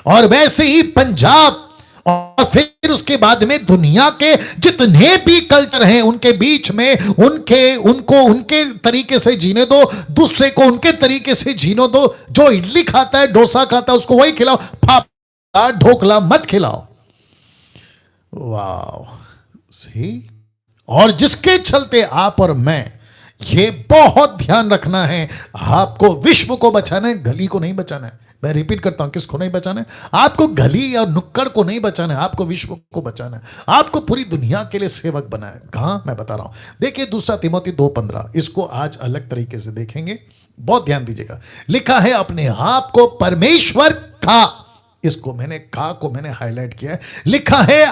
[SPEAKER 1] और वैसे ही पंजाब और फिर उसके बाद में दुनिया के जितने भी कल्चर हैं उनके बीच में उनको उनके तरीके से जीने दो, दूसरे को उनके तरीके से जीने दो। जो इडली खाता है, डोसा खाता है, उसको वही खिलाओ, फाफड़ा ढोकला मत खिलाओ। वाह, सी। और जिसके चलते आप और मैं, ये बहुत ध्यान रखना है, आपको विश्व को बचाना है, गली को नहीं बचाना है। मैं रिपीट करता हूं, किसको नहीं बचाना है? आपको गली और नुक्कड़ को नहीं बचाना है, आपको विश्व को बचाना है, आपको पूरी दुनिया के लिए सेवक बनाए। कहां? मैं बता रहा हूं, देखिए 2 तिमोथी 2:15, इसको आज अलग तरीके से देखेंगे, बहुत ध्यान दीजिएगा। लिखा है अपने आप को परमेश्वर का, इसको मैंने का को मैंने हाईलाइट किया है। लिखा है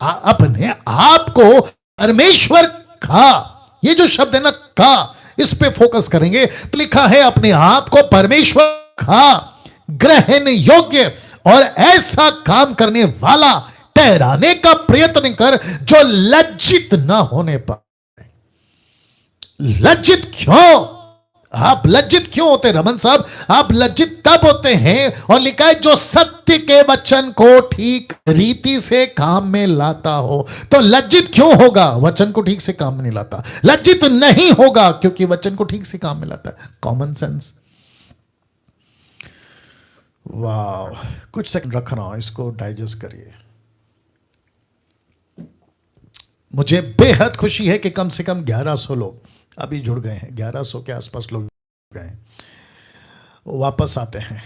[SPEAKER 1] अपने आप को परमेश्वर का, ये जो शब्द है ना का, इस पे फोकस करेंगे। तो लिखा है अपने आप को परमेश्वर का ग्रहण योग्य और ऐसा काम करने वाला ठहराने का प्रयत्न कर जो लज्जित ना होने पाए। लज्जित क्यों? आप लज्जित क्यों होते रमन साहब? आप लज्जित तब होते हैं, और लिखा है जो सत्य के वचन को ठीक रीति से काम में लाता हो। तो लज्जित क्यों होगा? वचन को ठीक से काम में नहीं लाता। लज्जित नहीं होगा क्योंकि वचन को ठीक से काम में लाता है। Common sense. वाह, कुछ सेकंड रख रहा हूं, इसको डाइजेस्ट करिए। मुझे बेहद खुशी है कि कम से कम 1100 लोग अभी जुड़ गए हैं। 1100 के आसपास लोग गए हैं, वापस आते हैं।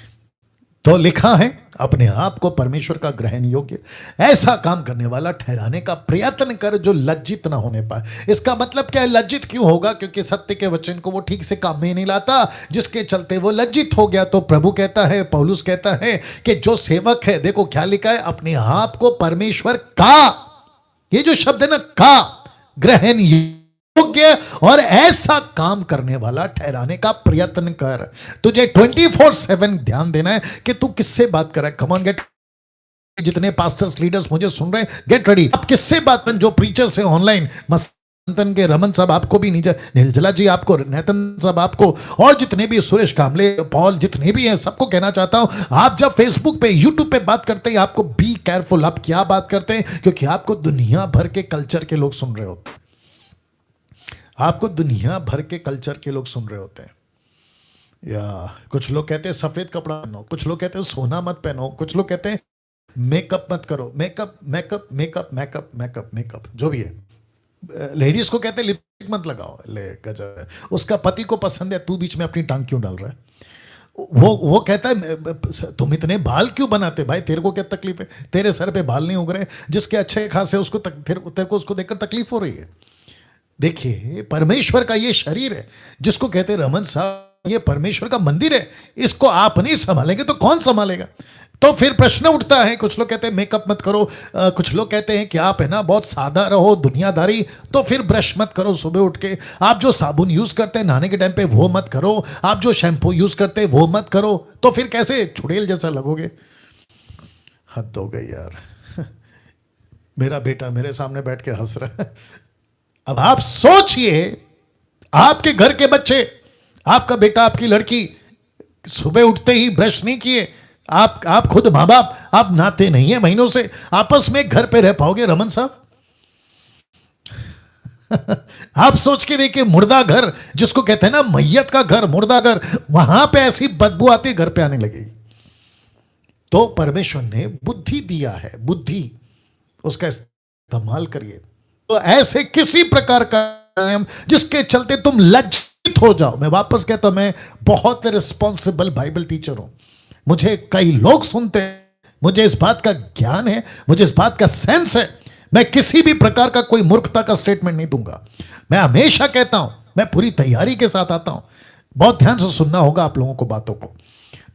[SPEAKER 1] तो लिखा है अपने आप को परमेश्वर का ग्रहण योग्य ऐसा काम करने वाला ठहराने का प्रयत्न कर जो लज्जित ना होने पाए। इसका मतलब क्या है? लज्जित क्यों होगा? क्योंकि सत्य के वचन को वो ठीक से काम में नहीं लाता, जिसके चलते वो लज्जित हो गया। तो प्रभु कहता है, पौलुस कहता है कि जो सेवक है, देखो क्या लिखा है, अपने आप को परमेश्वर का, ये जो शब्द है ना का, ग्रहण योग्य और ऐसा काम करने वाला ठहराने का प्रयत्न कर। तुझे 24/7 ध्यान देना है कि तू किससे बात कर रहा है। Come on, get. जितने पास्टर्स लीडर्स मुझे सुन रहे हैं, गेट रेडी। आप किससे बात कर? जो प्रीचर्स है ऑनलाइन, मस्तन के रमन साहब आपको भी, निर्जला जी आपको, नेतन साहब आपको, और जितने भी सुरेश कामले, पॉल, जितने भी हैं, सबको कहना चाहता हूं, आप जब फेसबुक पे, यूट्यूब पे बात करते हैं, आपको बी केयरफुल, आप क्या बात करते हैं, क्योंकि आपको दुनिया भर के कल्चर के लोग सुन रहे होते हैं। आपको दुनिया भर के कल्चर के लोग सुन रहे होते हैं। या कुछ लोग कहते हैं सफेद कपड़ा पहनो, कुछ लोग कहते हैं सोना मत पहनो, कुछ लोग कहते हैं मेकअप मत करो। Makeup makeup makeup makeup makeup makeup जो भी है। लेडीज को कहते हैं लिपस्टिक मत लगाओ। ले गजब है। उसका पति को पसंद है, तू बीच में अपनी टांग क्यों डाल रहा है? वो कहता है तुम इतने बाल क्यों बनाते भाई, तेरे को क्या तकलीफ है? तेरे सर पे बाल नहीं उग रहे, जिसके अच्छे खासे उसको तेरे को उसको देखकर तकलीफ हो रही है। देखिए, परमेश्वर का ये शरीर है, जिसको कहते हैं रमन साहब ये परमेश्वर का मंदिर है, इसको आप नहीं संभालेंगे तो कौन संभालेगा? तो फिर प्रश्न उठता है, कुछ लोग कहते हैं मेकअप मत करो, कुछ लोग कहते हैं कि आप है ना बहुत सादा रहो, दुनियादारी, तो फिर ब्रश मत करो सुबह उठ के, आप जो साबुन यूज करते हैं नहाने के टाइम पे वो मत करो, आप जो शैम्पू यूज करते हैं वो मत करो, तो फिर कैसे चुड़ैल जैसा लगोगे? हद हो गई यार। मेरा बेटा मेरे सामने बैठ के हंस रहा है। अब आप सोचिए, आपके घर के बच्चे, आपका बेटा, आपकी लड़की सुबह उठते ही ब्रश नहीं किए, आप खुद माँ बाप, आप नहाते नहीं है महीनों से, आपस में घर पे रह पाओगे रमन साहब? आप सोच के देखिए, मुर्दा घर जिसको कहते हैं ना, मैयत का घर, मुर्दा घर, वहां पे ऐसी बदबू आती घर पे आने लगेगी। तो परमेश्वर ने बुद्धि दिया है, बुद्धि उसका इस्तेमाल करिए। तो ऐसे किसी प्रकार का नियम जिसके चलते तुम लज्जित हो जाओ। मैं वापस कहता हूं, मैं बहुत रिस्पॉन्सिबल बाइबल टीचर हूं, मुझे कई लोग सुनते हैं, मुझे इस बात का ज्ञान है, मुझे इस बात का सेंस है। मैं किसी भी प्रकार का कोई मूर्खता का स्टेटमेंट नहीं दूंगा। मैं हमेशा कहता हूं, मैं पूरी तैयारी के साथ आता हूं। बहुत ध्यान से सुनना होगा आप लोगों को बातों को।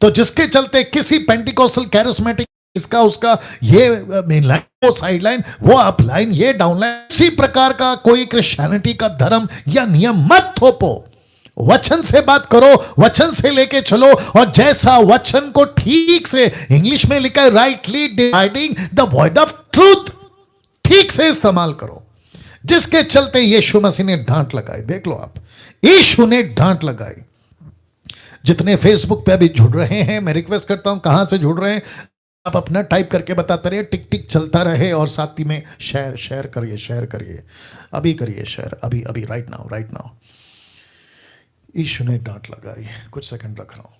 [SPEAKER 1] तो जिसके चलते किसी पेंटिकोस्टल कैरिस्मेटिक, इसका उसका, ये मेन लाइन, वो साइड लाइन, वो अप लाइन, ये डाउन लाइन, इसी प्रकार का कोई क्रिश्चियनिटी का धर्म या नियम मत थोपो। वचन से बात करो, वचन से लेके चलो, और जैसा वचन को ठीक से, इंग्लिश में लिखा है rightly dividing the word of truth, ठीक से इस्तेमाल करो। जिसके चलते यीशु मसीह ने डांट लगाई। देख लो आप, यीशु ने डांट लगाई। जितने फेसबुक पे अभी जुड़ रहे हैं, मैं रिक्वेस्ट करता हूं, कहां से जुड़ रहे हैं? आप अपना टाइप करके बताते रहिए, टिक टिक चलता रहे और साथ ही में शेयर शेयर करिए, शेयर करिए, अभी करिए शेयर, अभी अभी, right now, right now. Ishu ने डांट लगाई, कुछ सेकंड रख रहा हूं।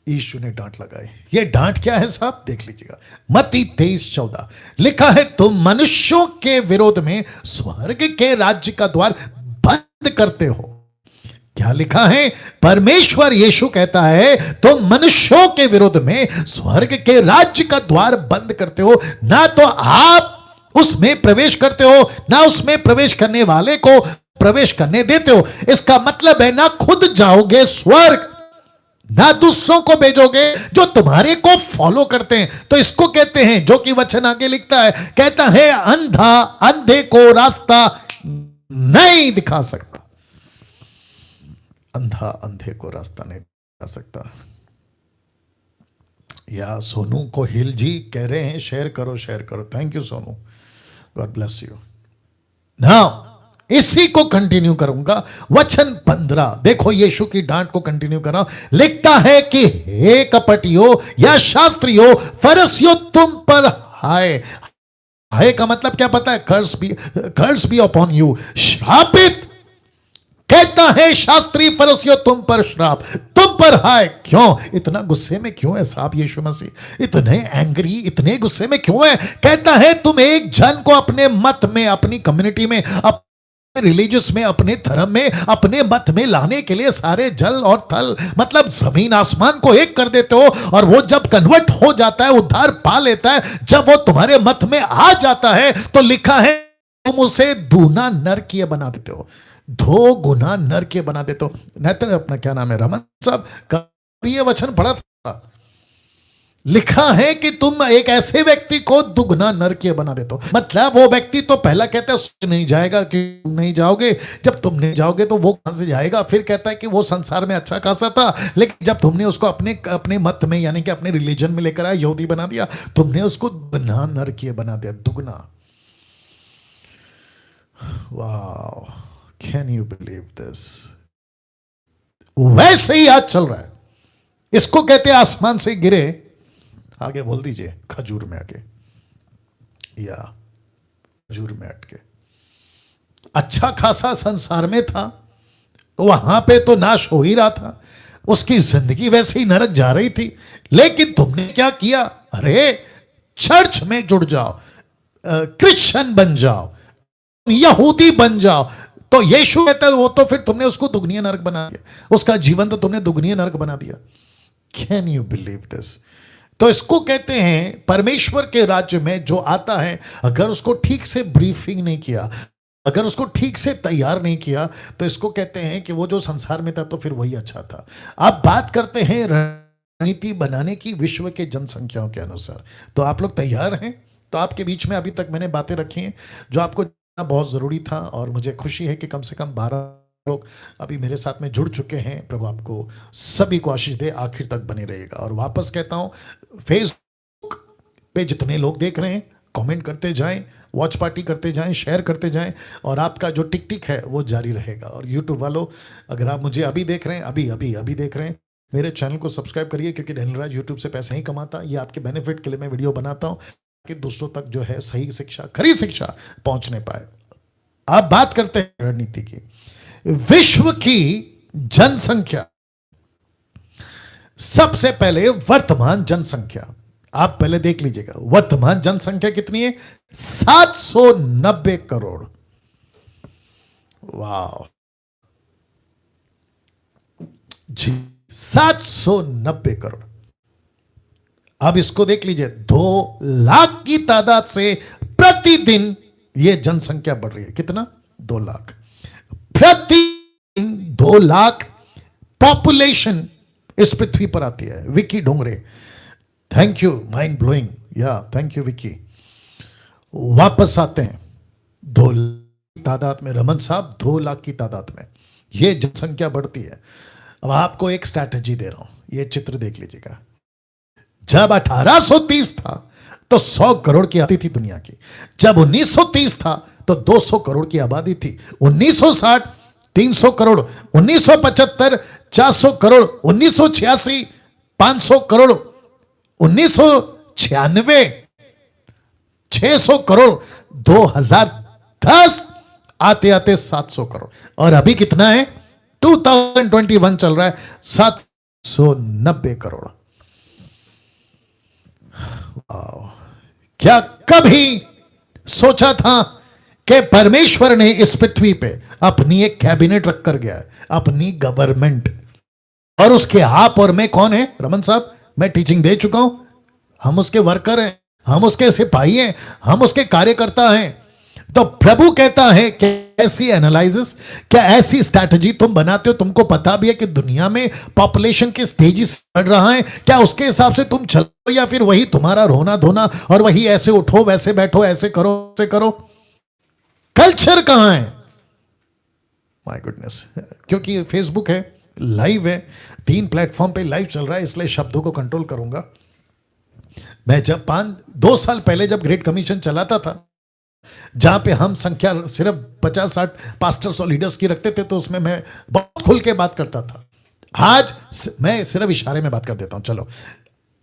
[SPEAKER 1] ईशु ने डांट लगाई। ये डांट क्या है साहब, देख लीजिएगा। मत्ती 23:14 लिखा है, तुम मनुष्यों के विरोध में स्वर्ग के राज्य का द्वार बंद करते हो। क्या लिखा है? परमेश्वर यीशु कहता है, तुम मनुष्यों के विरोध में स्वर्ग के राज्य का द्वार बंद करते हो। ना तो आप उसमें प्रवेश करते हो, ना उसमें प्रवेश करने वाले को प्रवेश करने देते हो। इसका मतलब है, ना खुद जाओगे स्वर्ग, ना दूसरों को भेजोगे जो तुम्हारे को फॉलो करते हैं। तो इसको कहते हैं, जो कि वचन आगे लिखता है, कहता है, अंधा अंधे को रास्ता नहीं दिखा सकता। अंधा अंधे को रास्ता नहीं दिखा सकता। या सोनू को हिल जी कह रहे हैं, शेयर करो, शेयर करो। Thank you Sonu, God bless you. Now इसी को कंटिन्यू करूंगा। वचन 15 देखो, यीशु की डांट को कंटिन्यू कर रहा हूं। लिखता है कि हे कपटियों या शास्त्रियों, फरीसियों, तुम पर हाय। हाय का मतलब क्या पता है? कर्स बी अपॉन यू, श्रापित। कहता है, शास्त्री फरीसियों, तुम पर श्राप, तुम पर हाय। क्यों इतना गुस्से में क्यों है साहब यीशु मसीह? इतने एंग्री, इतने गुस्से में क्यों है? कहता है, तुम एक जन को अपने मत में, अपनी कम्युनिटी में, रिलीजियस में, अपने धर्म में, अपने मत में लाने के लिए सारे जल और थल, मतलब जमीन आसमान को एक कर देते हो। और वो जब कन्वर्ट हो जाता है, उद्धार पा लेता है, जब वो तुम्हारे मत में आ जाता है, तो लिखा है, तुम उसे दूना नरकीय बना देते हो, 2 गुना नरकीय बना देते हो। नहीं तो अपना क्या नाम है, रमन साहब, कभी ये वचन पढ़ा था? लिखा है कि तुम एक ऐसे व्यक्ति को दुगना नरकीय बना देते हो। मतलब वो व्यक्ति तो पहला कहता है नहीं जाएगा, कि तुम नहीं जाओगे। जब तुम नहीं जाओगे तो वो कहां से जाएगा? फिर कहता है कि वो संसार में अच्छा खासा था, लेकिन जब तुमने उसको अपने मत में, यानी कि अपने रिलीजन में लेकर आया, यहूदी बना दिया, तुमने उसको दुगना नरकीय बना दिया, दुगना। Wow, can you believe this? वैसे ही आज चल रहा है। इसको कहते हैं आसमान से गिरे, आगे बोल दीजिए, खजूर में आके, या खजूर में अटके। अच्छा खासा संसार में था, वहां पे तो नाश हो ही रहा था, उसकी जिंदगी वैसे ही नरक जा रही थी। लेकिन तुमने क्या किया? अरे चर्च में जुड़ जाओ, क्रिश्चियन बन जाओ, यहूदी बन जाओ। तो यीशु कहता है, वो तो फिर तुमने उसको दुगनी नरक बना दिया, उसका जीवन तो तुमने दुगनी नरक बना दिया। Can you believe this? तो इसको कहते हैं, परमेश्वर के राज्य में जो आता है, अगर उसको ठीक से ब्रीफिंग नहीं किया, अगर उसको ठीक से तैयार नहीं किया, तो इसको कहते हैं कि वो जो संसार में था तो फिर वही अच्छा था। आप बात करते हैं रणनीति बनाने की विश्व के जनसंख्याओं के अनुसार, तो आप लोग तैयार हैं? तो आपके बीच में अभी तक मैंने बातें रखी हैं जो आपको बहुत जरूरी था, और मुझे खुशी है कि कम से कम 12 लोग अभी मेरे साथ में जुड़ चुके हैं। प्रभु आपको सभी को आशीष दे, आखिर तक बने रहेगा। और वापस कहता हूं, फेसबुक पे जितने लोग देख रहे हैं, कमेंट करते जाएं, वॉच पार्टी करते जाएं, शेयर करते जाएं, और आपका जो टिक टिक है वो जारी रहेगा। और यूट्यूब वालों, अगर आप मुझे अभी देख रहे हैं, अभी देख रहे हैं, मेरे चैनल को सब्सक्राइब करिए, क्योंकि डैनियल राज यूट्यूब से पैसे नहीं कमाता। ये आपके बेनिफिट के लिए मैं वीडियो बनाता हूं कि दूसरों तक जो है सही शिक्षा, खरी शिक्षा पहुंचने पाए। आप बात करते हैं रणनीति की। विश्व की जनसंख्या, सबसे पहले वर्तमान जनसंख्या आप पहले देख लीजिएगा। वर्तमान जनसंख्या कितनी है? 790 करोड़। वाह जी, 790 करोड़। अब इसको देख लीजिए, 2 लाख की तादाद से प्रतिदिन ये जनसंख्या बढ़ रही है। कितना? 2 लाख प्रतिदिन। 2 लाख पॉपुलेशन इस पृथ्वी पर आती है। Vicky Dongre, thank you, mind blowing, या थैंक यू विकी। वापस आते हैं 2 लाख की तादाद में, रमन साहब 2 लाख की तादाद में ये जनसंख्या बढ़ती है। अब आपको एक स्ट्रैटेजी दे रहा हूं, ये चित्र देख लीजिएगा। जब 1830 था तो 100 करोड़ की आबादी थी दुनिया की। जब 1930 था तो 200 करोड़ की आबादी थी। 1960 300 करोड़, 1975 400 करोड़, 1986 500 करोड़ 1996, 600 करोड़ 2010, आते आते 700 करोड़, और अभी कितना है 2021 चल रहा है 790 करोड़। क्या कभी सोचा था कि परमेश्वर ने इस पृथ्वी पे अपनी एक कैबिनेट रखकर गया है, अपनी गवर्नमेंट, और उसके आप और मैं कौन है रमन साहब? मैं टीचिंग दे चुका हूं, हम उसके वर्कर हैं, हम उसके सिपाही हैं, हम उसके कार्यकर्ता हैं। तो प्रभु कहता है कि ऐसी एनालिसिस, क्या ऐसी स्ट्रैटेजी तुम बनाते हो, तुमको पता भी है कि दुनिया में पॉपुलेशन किस तेजी से बढ़ रहा है, क्या उसके हिसाब से तुम चलो, या फिर वही तुम्हारा रोना धोना और वही ऐसे उठो वैसे बैठो, ऐसे करो ऐसे करो? कल्चर कहां है? माय गुडनेस, क्योंकि फेसबुक है, लाइव है, 3 प्लेटफॉर्म पे लाइव चल रहा है, इसलिए शब्दों को कंट्रोल करूंगा। मैं जब 2 साल पहले जब ग्रेट कमीशन चलाता था, जहां पे हम संख्या सिर्फ 50-60 पास्टर्स और लीडर्स की रखते थे, तो उसमें मैं बहुत खुल के बात करता था। आज मैं सिर्फ इशारे में बात कर देता हूं। चलो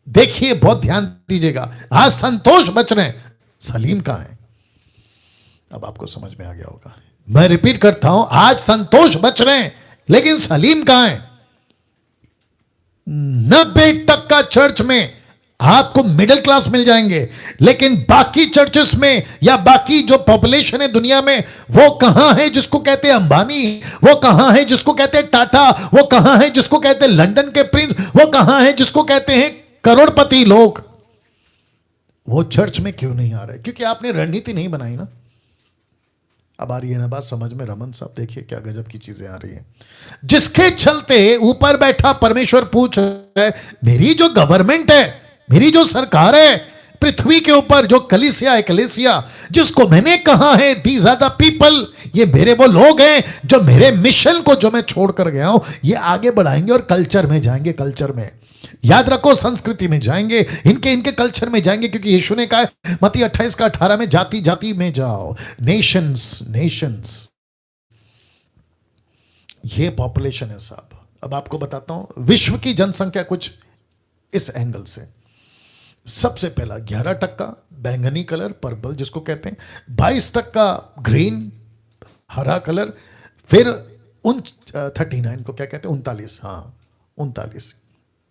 [SPEAKER 1] देखिए, बहुत ध्यान दीजिएगा। आज संतोष बच रहे हैं, सलीम कहां है? अब आपको समझ में आ गया होगा। मैं रिपीट करता हूं, आज संतोष बच रहे हैं, लेकिन सलीम कहां है? 90% चर्च में आपको मिडिल क्लास मिल जाएंगे, लेकिन बाकी चर्चेस में या बाकी जो पॉपुलेशन है दुनिया में, वो कहां है जिसको कहते हैं अंबानी, वो कहां है जिसको कहते हैं टाटा, वो कहां है जिसको कहते हैं लंदन के प्रिंस, वो कहां है जिसको कहते हैं करोड़पति लोग? वो चर्च में क्यों नहीं आ रहे? क्योंकि आपने रणनीति नहीं बनाई ना। अब आ रही है ना बात समझ में रमन साहब? देखिए क्या गजब की चीजें आ रही हैं, जिसके चलते ऊपर बैठा परमेश्वर पूछ रहा है, मेरी जो गवर्नमेंट है, मेरी जो सरकार है पृथ्वी के ऊपर, जो कलीसिया है, कलीसिया जिसको मैंने कहा है दीज आर द पीपल, ये मेरे वो लोग हैं जो मेरे मिशन को जो मैं छोड़ कर गया हूं, ये आगे बढ़ाएंगे और कल्चर में जाएंगे। कल्चर में याद रखो, संस्कृति में जाएंगे, इनके कल्चर में जाएंगे, क्योंकि यीशु ने कहा मत्ती 28:18 में, जाति जाति में जाओ, नेशंस नेशंस। ये पॉपुलेशन है साहब। अब आपको बताता हूं विश्व की जनसंख्या कुछ इस एंगल से। सबसे पहला 11% बैंगनी कलर, पर्पल जिसको कहते हैं, 22% ग्रीन हरा कलर, फिर 39 को क्या कहते हैं, 39, हाँ 39,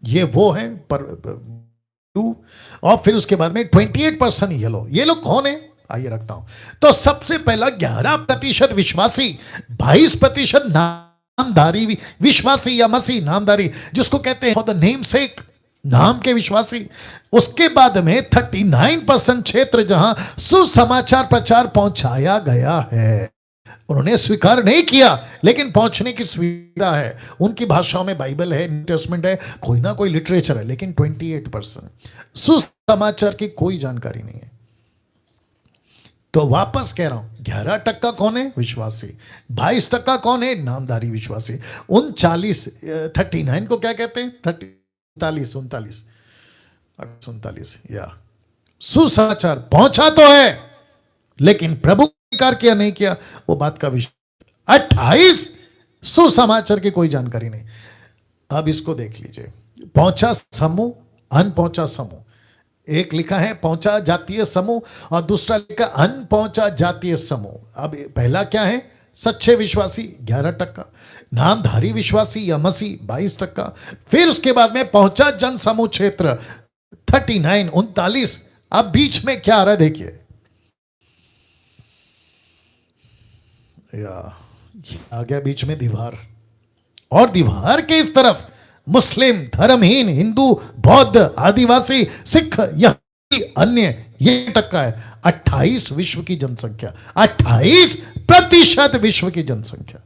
[SPEAKER 1] ये वो है पर ब्लू, और फिर उसके बाद में 28% येलो। ये लोग कौन है आइए रखता हूं। तो सबसे पहला 11% विश्वासी, 22% नामधारी विश्वासी या मसीह नामधारी जिसको कहते हैं फॉर द नेम सेक, नाम के विश्वासी। उसके बाद में 39% क्षेत्र जहां सुसमाचार प्रचार पहुंचाया गया है, उन्होंने स्वीकार नहीं किया लेकिन पहुंचने की सुविधा है, उनकी भाषाओं में बाइबल है, न्यू टेस्टमेंट है, कोई ना कोई लिटरेचर है, लेकिन 28% सुसमाचार की कोई जानकारी नहीं है। तो वापस कह रहा हूं, 11% कौन है? विश्वासी। 22% कौन है? नामधारी विश्वासी। 39 को क्या कहते हैं? 39 या सुसमाचार पहुंचा तो है लेकिन प्रभु स्वीकार किया नहीं किया, वो बात का विषय। 28 सुसमाचार की कोई जानकारी नहीं। अब इसको देख लीजिए, पहुंचा समूह, अनपहुंचा समूह। एक लिखा है पहुंचा जातीय समूह और दूसरा लिखा अनपहुंचा जातीय समूह। अब पहला क्या है? सच्चे विश्वासी 11%, नामधारी विश्वासी या मसीह 22%, फिर उसके बाद में पहुंचा जन समूह क्षेत्र 39। अब बीच में क्या आ रहा है देखिए, या आ गया बीच में दीवार, और दीवार के इस तरफ मुस्लिम, धर्महीन, हिंदू, बौद्ध, आदिवासी, सिख, यहूदी, अन्य, ये टक्का है। 28 विश्व की जनसंख्या, 28% विश्व की जनसंख्या।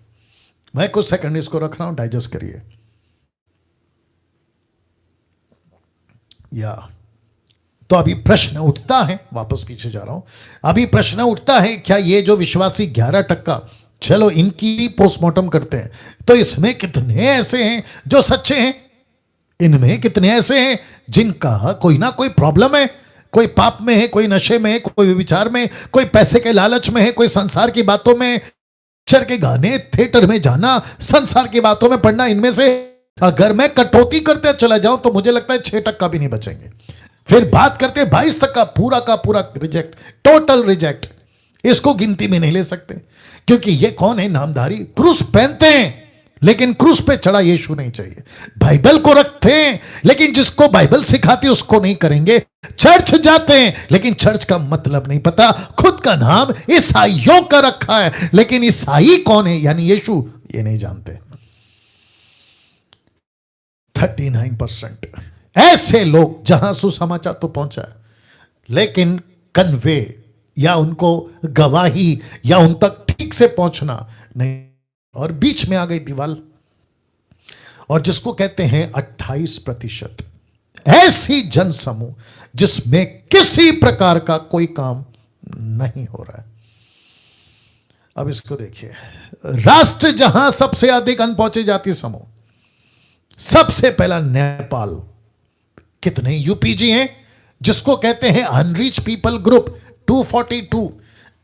[SPEAKER 1] मैं कुछ सेकंड इसको रख रहा हूं, डाइजेस्ट करिए। या तो अभी प्रश्न उठता है, वापस पीछे जा रहा हूं, अभी प्रश्न उठता है क्या ये जो विश्वासी 11%, चलो इनकी पोस्टमार्टम करते हैं, तो इसमें कितने ऐसे हैं जो सच्चे हैं? इनमें कितने ऐसे हैं जिनका कोई ना कोई प्रॉब्लम है? कोई पाप में है, कोई नशे में है, कोई विचार में, कोई पैसे के लालच में है, कोई संसार की बातों में, पिक्चर के गाने, थिएटर में जाना, संसार की बातों में पढ़ना, इनमें से अगर मैं कटौती करते चला जाऊं तो मुझे लगता है 6% भी नहीं बचेंगे। फिर बात करते 22% पूरा का पूरा रिजेक्ट, टोटल रिजेक्ट। इसको गिनती में नहीं ले सकते, क्योंकि ये कौन है? नामधारी। क्रूस पहनते हैं लेकिन क्रूस पे चढ़ा यीशु नहीं चाहिए। बाइबल को रखते हैं लेकिन जिसको बाइबल सिखाती उसको नहीं करेंगे। चर्च जाते हैं लेकिन चर्च का मतलब नहीं पता। खुद का नाम ईसाइयों का रखा है लेकिन ईसाई कौन है यानी यीशु ये नहीं जानते। 39% ऐसे लोग जहां सुसमाचार तो पहुंचा है लेकिन कन्वे या उनको गवाही या उन तक ठीक से पहुंचना नहीं, और बीच में आ गई दीवार। और जिसको कहते हैं 28%, ऐसी जनसमूह जिसमें किसी प्रकार का कोई काम नहीं हो रहा है। अब इसको देखिए, राष्ट्र जहां सबसे अधिक अनपहुंचे जाति समूह, सबसे पहला नेपाल। कितने यूपीजी हैं जिसको कहते हैं अनरीच पीपल ग्रुप 242।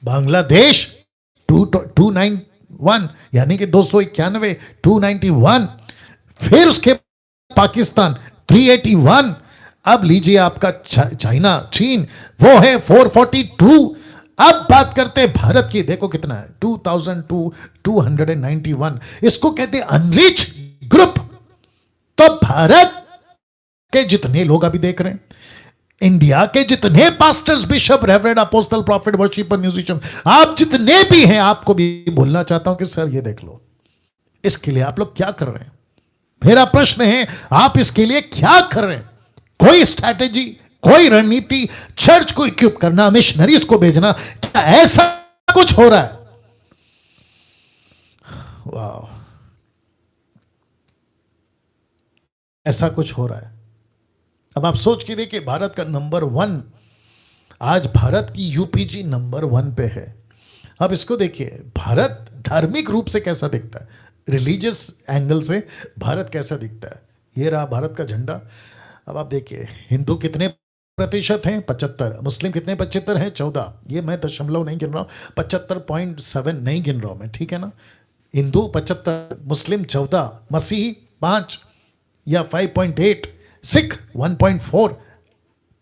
[SPEAKER 1] बांग्लादेश 291 यानी कि 291, 291। फिर उसके पाकिस्तान 381। अब लीजिए आपका चाइना, चीन, वो है 442। अब बात करते हैं भारत की, देखो कितना है 2291। इसको कहते हैं अनरीच ग्रुप। तो भारत के जितने लोग अभी देख रहे हैं, इंडिया के जितने pastors, bishop, reverend, apostle, profit, worshipper, musician, आप जितने भी हैं, आपको भी बोलना चाहता हूं कि सर ये देख लो, इसके लिए आप लोग क्या कर रहे हैं? मेरा प्रश्न है, आप इसके लिए क्या कर रहे हैं? कोई स्ट्रैटेजी, कोई रणनीति, चर्च को इक्विप करना, मिशनरीज को भेजना, क्या ऐसा कुछ हो रहा है? वाह, ऐसा कुछ हो रहा है। अब आप सोच के देखिए, भारत का नंबर 1, आज भारत की यूपीजी नंबर 1 पे है। अब इसको देखिए, भारत धार्मिक रूप से कैसा दिखता है, रिलीजियस एंगल से भारत कैसा दिखता है। ये रहा भारत का झंडा। अब आप देखिए, हिंदू कितने प्रतिशत हैं? 75। मुस्लिम कितने? 75 हैं, 14। ये मैं दशमलव नहीं गिन रहा हूँ, 75.7 नहीं गिन रहा हूँ मैं, ठीक है ना। हिंदू 75, मुस्लिम 14, मसीही 5 या 5.8, सिख 1.4,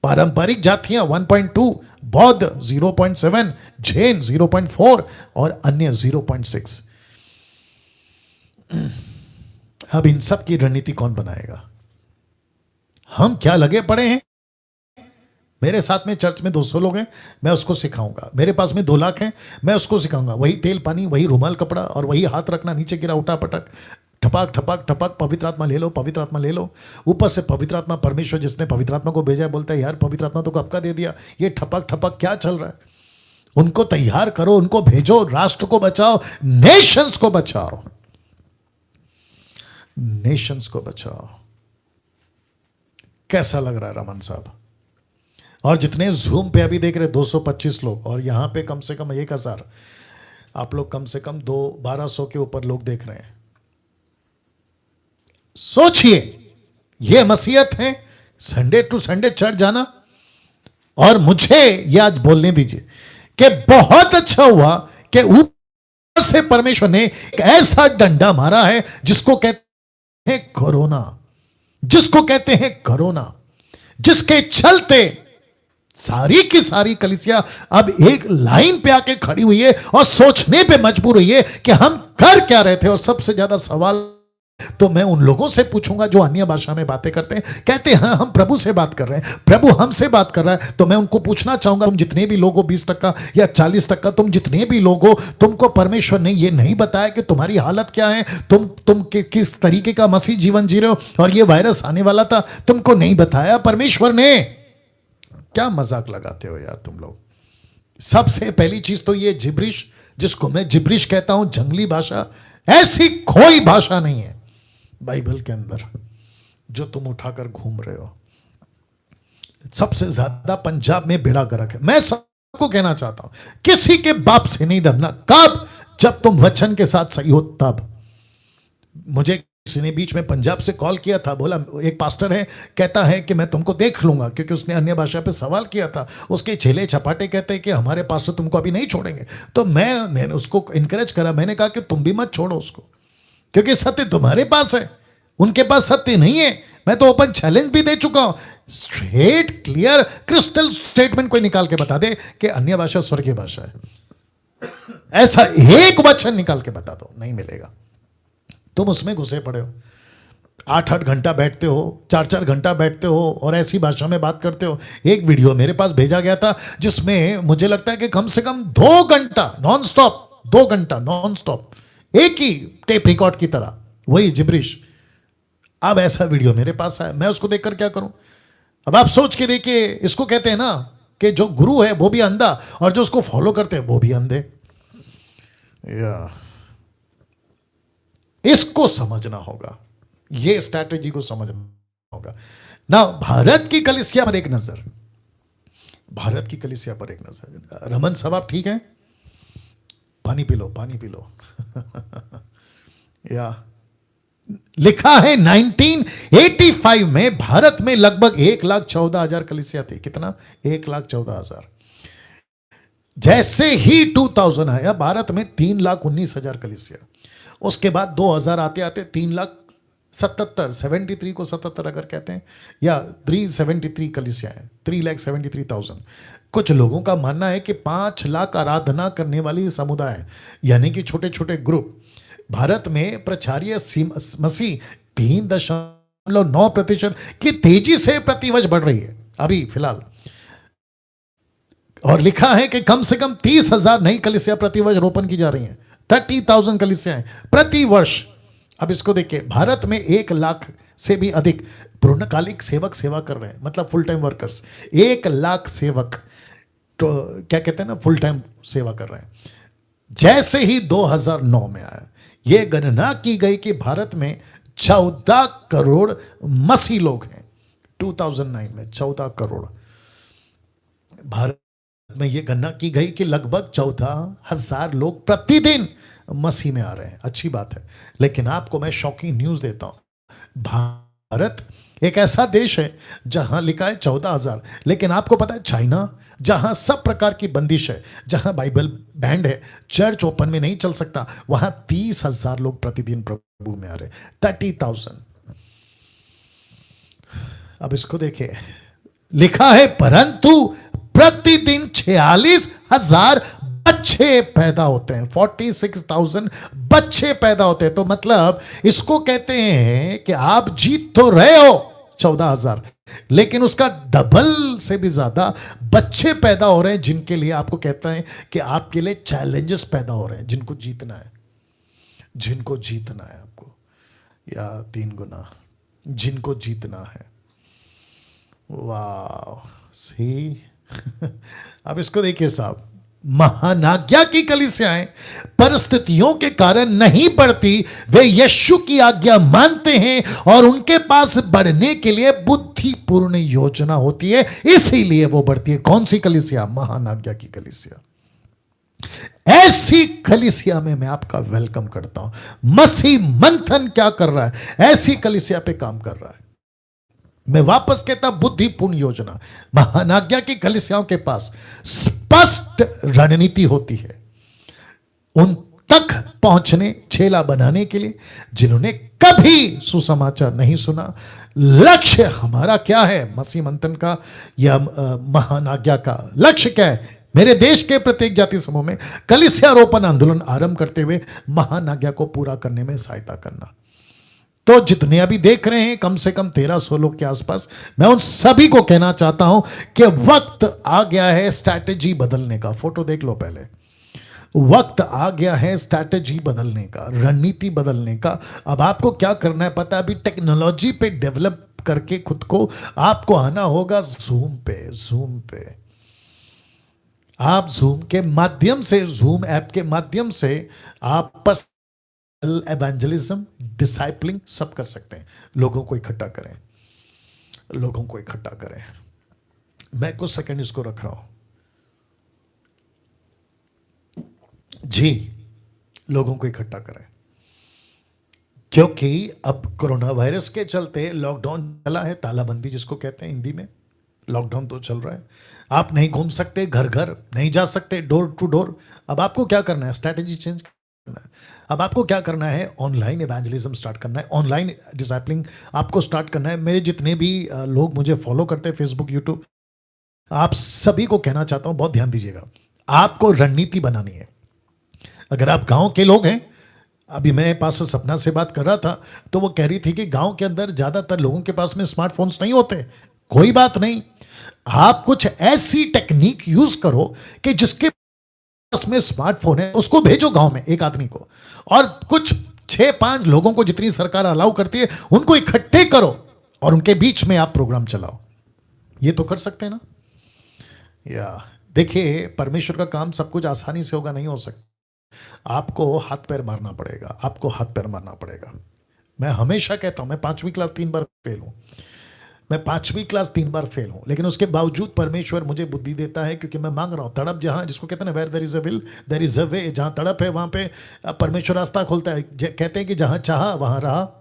[SPEAKER 1] पारंपरिक जातियां 1.2, बौद्ध 0.7, जैन 0.4 और अन्य 0.6। अब इन सब की रणनीति कौन बनाएगा? हम क्या लगे पड़े हैं? मेरे साथ में चर्च में 200 लोग हैं, मैं उसको सिखाऊंगा। मेरे पास में 2 लाख हैं, मैं उसको सिखाऊंगा। वही तेल पानी, वही रुमाल कपड़ा और वही हाथ रखना, नीचे गिरा उठा पटक, ठपक ठपक ठपक, पवित्र आत्मा ले लो, पवित्र आत्मा ले लो। ऊपर से पवित्र आत्मा, परमेश्वर जिसने पवित्र आत्मा को भेजा है बोलता है यार पवित्र आत्मा तो कब का दे दिया, ये ठपक ठपक क्या चल रहा है? उनको तैयार करो, उनको भेजो, राष्ट्र को बचाओ, नेशंस को बचाओ, नेशंस को बचाओ। कैसा लग रहा है रमन साहब? और जितने जूम पे अभी देख रहे 225 लोग, और यहां पे कम से कम 1000, आप लोग कम से कम 1200 के ऊपर लोग देख रहे हैं। सोचिए, यह मसीहत है, संडे टू संडे चर्च जाना। और मुझे यह आज बोलने दीजिए कि बहुत अच्छा हुआ कि ऊपर से परमेश्वर ने एक ऐसा डंडा मारा है जिसको कहते हैं कोरोना, जिसको कहते हैं कोरोना, जिसके चलते सारी की सारी कलीसिया अब एक लाइन पे आके खड़ी हुई है और सोचने पे मजबूर हुई है कि हम कर क्या रहे थे। और सबसे ज्यादा सवाल तो मैं उन लोगों से पूछूंगा जो अन्य भाषा में बातें करते हैं, कहते हैं हाँ हम प्रभु से बात कर रहे हैं, प्रभु हमसे बात कर रहा है। तो मैं उनको पूछना चाहूंगा, तुम जितने भी लोग हो, 20% या 40%, तुम जितने भी लोग हो, तुमको परमेश्वर ने ये नहीं बताया कि तुम्हारी हालत क्या है, तुम किस तरीके का मसीह जीवन जी रहे हो, और ये वायरस आने वाला था, तुमको नहीं बताया परमेश्वर ने? क्या मजाक लगाते हो यार तुम लोग। सबसे पहली चीज तो ये जिब्रिश, जिसको मैं जिब्रिश कहता हूं, जंगली भाषा, ऐसी कोई भाषा नहीं है बाइबल के अंदर जो तुम उठाकर घूम रहे हो। सबसे ज्यादा पंजाब में बेड़ा गर्क है। मैं सबको कहना चाहता हूं, किसी के बाप से नहीं डरना। कब? जब तुम वचन के साथ सही हो तब। मुझे किसी ने बीच में पंजाब से कॉल किया था, बोला एक पास्टर है, कहता है कि मैं तुमको देख लूंगा, क्योंकि उसने अन्य भाषा पे सवाल किया था। उसके छेले छपाटे कहते हैं कि हमारे पास्टर तुमको अभी नहीं छोड़ेंगे। तो मैंने उसको इनकरेज करा, मैंने कहा कि तुम भी मत छोड़ो उसको, क्योंकि सत्य तुम्हारे पास है। उनके पास सत्य नहीं है। मैं तो ओपन चैलेंज भी दे चुका हूं, स्ट्रेट क्लियर क्रिस्टल स्टेटमेंट कोई निकाल के बता दे कि अन्य भाषा स्वर्गीय भाषा है, ऐसा एक वचन निकाल के बता दो, नहीं मिलेगा। तुम उसमें घुसे पड़े हो, 8-8 घंटा बैठते हो, 4-4 घंटा बैठते हो और ऐसी भाषा में बात करते हो। एक वीडियो मेरे पास भेजा गया था जिसमें मुझे लगता है कि कम से कम 2 घंटा नॉन स्टॉप, 2 घंटा नॉन स्टॉप एक ही टेप रिकॉर्ड की तरह वही जिब्रिश। अब ऐसा वीडियो मेरे पास है, मैं उसको देखकर क्या करूं? अब आप सोच के देखिए, इसको कहते हैं ना कि जो गुरु है वो भी अंधा और जो उसको फॉलो करते हैं वो भी अंधे। या इसको समझना होगा, ये स्ट्रैटेजी को समझना होगा ना। भारत की कलीसिया पर एक नजर, भारत की कलीसिया पर एक नजर। रमन साहब आप ठीक हैं? पानी पी लो, पानी पी लो। या लिखा है 1985 में भारत में लगभग 1,14,000 कलीसिया थी। कितना? 1,14,000। जैसे ही 2000 आया भारत में 3,19,000 कलीसिया। उसके बाद 2000 आते आते 3,77,000, 73 को 77 अगर कहते हैं, या 373 कलीसिया है, 3,73,000। कुछ लोगों का मानना है कि 5 लाख आराधना करने वाली समुदाय यानी कि छोटे छोटे ग्रुप भारत में प्रचार्य मसीह 3.9% की तेजी से प्रतिवर्ष बढ़ रही है अभी फिलहाल। और लिखा है कि कम से कम 30,000 नई कलीसिया प्रतिवर्ष रोपण की जा रही हैं। 30,000 कलीसियाएं प्रति वर्ष। अब इसको देखिए, भारत में 1 लाख से भी अधिक पूर्णकालिक सेवक सेवा कर रहे हैं, मतलब फुल टाइम वर्कर्स। 1 लाख सेवक तो क्या कहते हैं ना, फुल टाइम सेवा कर रहे हैं। जैसे ही 2009 में आया, यह गणना की गई कि भारत में 14 करोड़ मसीह लोग हैं। 2009 में 14 करोड़ भारत में यह गणना की गई कि लगभग 14,000 लोग प्रतिदिन मसीह में आ रहे हैं। अच्छी बात है, लेकिन आपको मैं शॉकिंग न्यूज देता हूं। भारत एक ऐसा देश है जहां लिखा है 14,000, लेकिन आपको पता है चाइना, जहां सब प्रकार की बंदिश है, जहां बाइबल बैंड है, चर्च ओपन में नहीं चल सकता, वहां 30,000 लोग प्रतिदिन प्रभु में आ रहे। 30,000। अब इसको देखिए, लिखा है परंतु प्रतिदिन 46,000 बच्चे पैदा होते हैं। 46,000 बच्चे पैदा होते हैं। तो मतलब इसको कहते हैं कि आप जीत तो रहे हो 14,000, लेकिन उसका डबल से भी ज्यादा बच्चे पैदा हो रहे हैं, जिनके लिए आपको कहता है कि आपके लिए चैलेंजेस पैदा हो रहे हैं, जिनको जीतना है, जिनको जीतना है आपको, या 3 गुना जिनको जीतना है। वाह, सी। अब इसको देखिए साहब, महानाज्ञा की कलीसियाएं परिस्थितियों के कारण नहीं बढ़ती, वे यीशु की आज्ञा मानते हैं और उनके पास बढ़ने के लिए बुद्धिपूर्ण योजना होती है, इसीलिए वो बढ़ती है। कौन सी कलीसिया? महानाज्ञा की कलीसिया। ऐसी कलीसिया में मैं आपका वेलकम करता हूं। मसीह मंथन क्या कर रहा है? ऐसी कलीसिया पे काम कर रहा है। मैं वापस कहता, बुद्धिपूर्ण योजना। महानाज्ञा की कलीसियाओं के पास स्पष्ट रणनीति होती है उन तक पहुंचने, छेला बनाने के लिए जिन्होंने कभी सुसमाचार नहीं सुना। लक्ष्य हमारा क्या है? मसीह मंथन का या महानाज्ञा का लक्ष्य क्या है? मेरे देश के प्रत्येक जाति समूह में कलीसिया रोपण आंदोलन आरंभ करते हुए महानाज्ञा को पूरा करने में सहायता करना। तो जितने अभी देख रहे हैं, कम से कम 1300 लोग के आसपास, मैं उन सभी को कहना चाहता हूं कि वक्त आ गया है स्ट्रैटेजी बदलने का। फोटो देख लो पहले। वक्त आ गया है स्ट्रैटेजी बदलने का, रणनीति बदलने का। अब आपको क्या करना है पता है? अभी टेक्नोलॉजी पे डेवलप करके खुद को आपको आना होगा जूम पे। जूम पे आप जूम के माध्यम से, जूम ऐप के माध्यम से आप एवेंजलिज्म, डिसाइपलिंग सब कर सकते हैं। लोगों को इकट्ठा करें, लोगों को इकट्ठा करें। मैं कुछ सेकंड इसको रख रहा हूं जी। लोगों को इकट्ठा करें, क्योंकि अब कोरोना वायरस के चलते लॉकडाउन चला है, तालाबंदी जिसको कहते हैं हिंदी में। लॉकडाउन तो चल रहा है, आप नहीं घूम सकते, घर घर नहीं जा सकते, डोर टू डोर। अब आपको क्या करना है? स्ट्रैटेजी चेंज है। अब आपको क्या करना है, ऑनलाइन एवेंजलिज्म स्टार्ट करना है, ऑनलाइन डिसाइपलिंग आपको स्टार्ट करना है। मेरे जितने भी लोग मुझे फॉलो करते हैं फेसबुक, यूट्यूब, आप सभी को कहना चाहता हूं, बहुत ध्यान दीजिएगा, आपको रणनीति बनानी है। अगर आप गांव के लोग हैं, अभी मैं पास सपना से बात कर रहा था, तो वो कह रही थी कि गांव के अंदर ज्यादातर लोगों के पास में स्मार्टफोन्स नहीं होते। कोई बात नहीं, आप कुछ ऐसी टेक्निक यूज करो कि जिसके पास में स्मार्टफोन है उसको भेजो गांव में एक आदमी को, और कुछ 6-5 लोगों को, जितनी सरकार अलाउ करती है, उनको इकट्ठे करो और उनके बीच में आप प्रोग्राम चलाओ। ये तो कर सकते हैं ना। या देखिए, परमेश्वर का काम सब कुछ आसानी से होगा, नहीं हो सकता। आपको हाथ पैर मारना पड़ेगा, आपको हाथ पैर मारना पड़ेगा। मैं हमेशा कहता हूं, मैं 5वीं क्लास 3 बार फेल हूं, मैं 5वीं क्लास 3 बार फेल हूं, लेकिन उसके बावजूद परमेश्वर मुझे बुद्धि देता है, क्योंकि मैं मांग रहा हूं। तड़प जहां, जिसको कहते हैं ना, where there is a will there is a way, जहां तड़प है वहां पे परमेश्वर रास्ता खोलता है। कहते हैं कि जहां चाहा वहां रहा।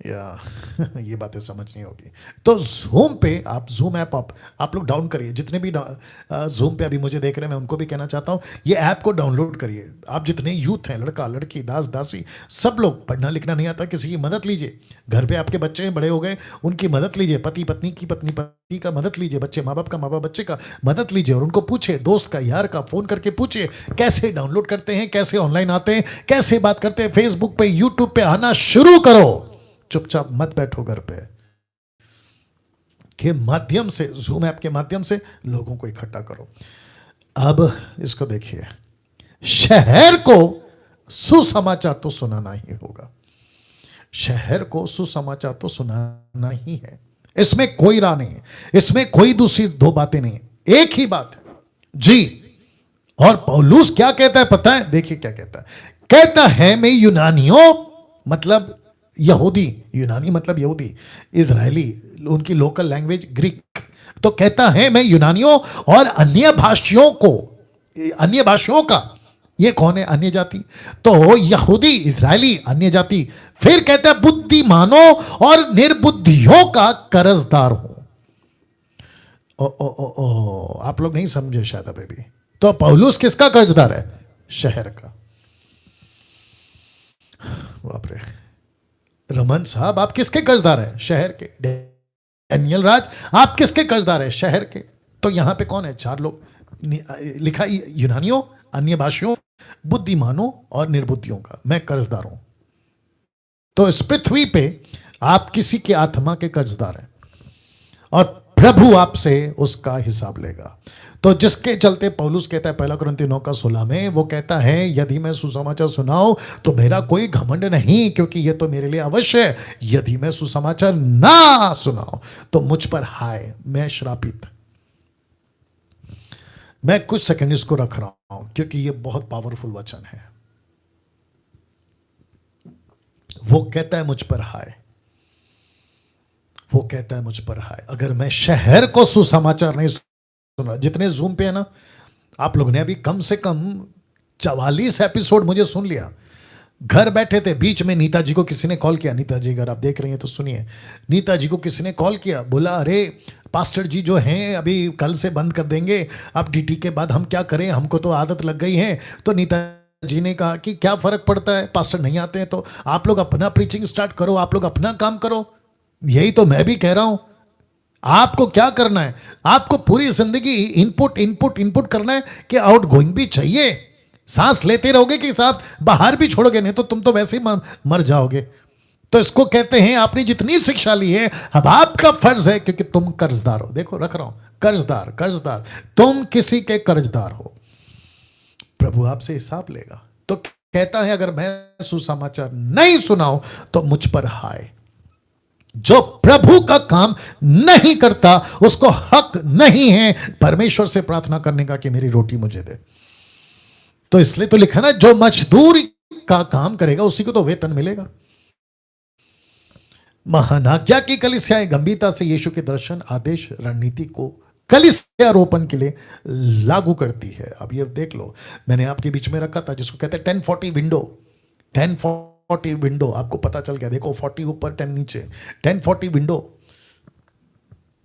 [SPEAKER 1] या ये बातें समझनी होगी। तो जूम पे आप, जूम ऐप आप लोग डाउन करिए। जितने भी जूम पे अभी मुझे देख रहे हैं, मैं उनको भी कहना चाहता हूँ, ये ऐप को डाउनलोड करिए। आप जितने यूथ हैं, लड़का लड़की, दास दासी, सब लोग, पढ़ना लिखना नहीं आता, किसी की मदद लीजिए। घर पे आपके बच्चे बड़े हो गए, उनकी मदद लीजिए। पति पत्नी की, पत्नी पति का मदद लीजिए। बच्चे माँ बाप का, माँ बाप बच्चे का मदद लीजिए, और उनको पूछे, दोस्त का, यार का, फोन करके पूछिए कैसे डाउनलोड करते हैं, कैसे ऑनलाइन आते हैं, कैसे बात करते हैं। फेसबुक पे, यूट्यूब पे आना शुरू करो। चुपचाप मत बैठो घर पे, के माध्यम से, जूम ऐप के माध्यम से लोगों को इकट्ठा करो। अब इसको देखिए, शहर को सुसमाचार तो सुनाना ही होगा। शहर को सुसमाचार तो सुनाना ही है, इसमें कोई राह नहीं है, इसमें कोई दूसरी दो बातें नहीं है, एक ही बात है जी। और पौलुस क्या कहता है पता है? देखिए क्या कहता है। कहता है, मैं यूनानियों, मतलब यहूदी, यूनानी मतलब यहूदी, इजरायली, उनकी लोकल लैंग्वेज ग्रीक, तो कहता है मैं यूनानियों और अन्य भाषियों को, अन्य भाषियों का, ये कौन है? अन्य जाति। तो यहूदी, इजरायली, अन्य जाति। फिर कहता है बुद्धिमानों और निर्बुद्धियों का कर्जदार हूं। ओ ओ ओ ओ, आप लोग नहीं समझे शायद अभी भी। तो पौलुस किसका कर्जदार है? शहर का। बाप रे, रमन साहब आप किसके कर्जदार हैं? शहर के। डैनियल राज आप किसके कर्जदार हैं? शहर के। तो यहां पे कौन है? 4 लोग लिखा, यूनानियों, अन्य भाषियों, बुद्धिमानों और निर्बुद्धियों का मैं कर्जदार हूं। तो इस पृथ्वी पे आप किसी के आत्मा के कर्जदार हैं, और प्रभु आपसे उसका हिसाब लेगा। तो जिसके चलते पौलुस कहता है 1 कुरिन्थियों 9:16 में, वो कहता है यदि मैं सुसमाचार सुनाऊं तो मेरा कोई घमंड नहीं, क्योंकि ये तो मेरे लिए अवश्य है। यदि मैं सुसमाचार ना सुनाऊं तो मुझ पर हाय, मैं श्रापित। मैं कुछ सेकंड इसको रख रहा हूं, क्योंकि ये बहुत पावरफुल वचन है। वो कहता है मुझ पर हाय, वो कहता है मुझ पर हाय। अगर मैं शहर को सुसमाचार नहीं सुना, जितने जूम पे है ना, आप लोगों ने अभी कम से कम 44 एपिसोड मुझे सुन लिया। घर बैठे थे, बीच में नीता जी को किसी ने कॉल किया। नीता जी अगर आप देख रही हैं तो सुनिए, नीता जी को किसी ने कॉल किया, बोला अरे पास्टर जी जो हैं अभी कल से बंद कर देंगे, अब डीटी के बाद हम क्या करें, हमको तो आदत लग गई है। तो नीता जी ने कहा कि क्या फर्क पड़ता है, पास्टर नहीं आते हैं तो आप लोग अपना प्रीचिंग स्टार्ट करो, आप लोग अपना काम करो। यही तो मैं भी कह रहा हूं। आपको क्या करना है? आपको पूरी जिंदगी इनपुट इनपुट इनपुट करना है कि आउट गोइंग भी चाहिए। सांस लेते रहोगे कि साथ बाहर भी छोड़ोगे, नहीं तो तुम तो वैसे ही मर जाओगे। तो इसको कहते हैं आपने जितनी शिक्षा ली है, अब आपका फर्ज है, क्योंकि तुम कर्जदार हो। देखो रख रहा हूं, कर्जदार, कर्जदार, तुम किसी के कर्जदार हो। प्रभु आपसे हिसाब लेगा। तो कहता है अगर मैं सुसमाचार नहीं सुनाऊं तो मुझ पर हाय। जो प्रभु का काम नहीं करता उसको हक नहीं है परमेश्वर से प्रार्थना करने का कि मेरी रोटी मुझे दे। तो इसलिए तो लिखा ना, जो मजदूरी का काम करेगा उसी को तो वेतन मिलेगा। महानाज्ञा की कलीसियाएं गंभीरता से यीशु के दर्शन, आदेश, रणनीति को कलीसियारोपण के लिए लागू करती है। अब ये देख लो, मैंने आपके बीच में रखा था जिसको कहते हैं 1040 विंडो। 1040 विंडो आपको पता चल गया। देखो 40 ऊपर 10 नीचे, 1040 विंडो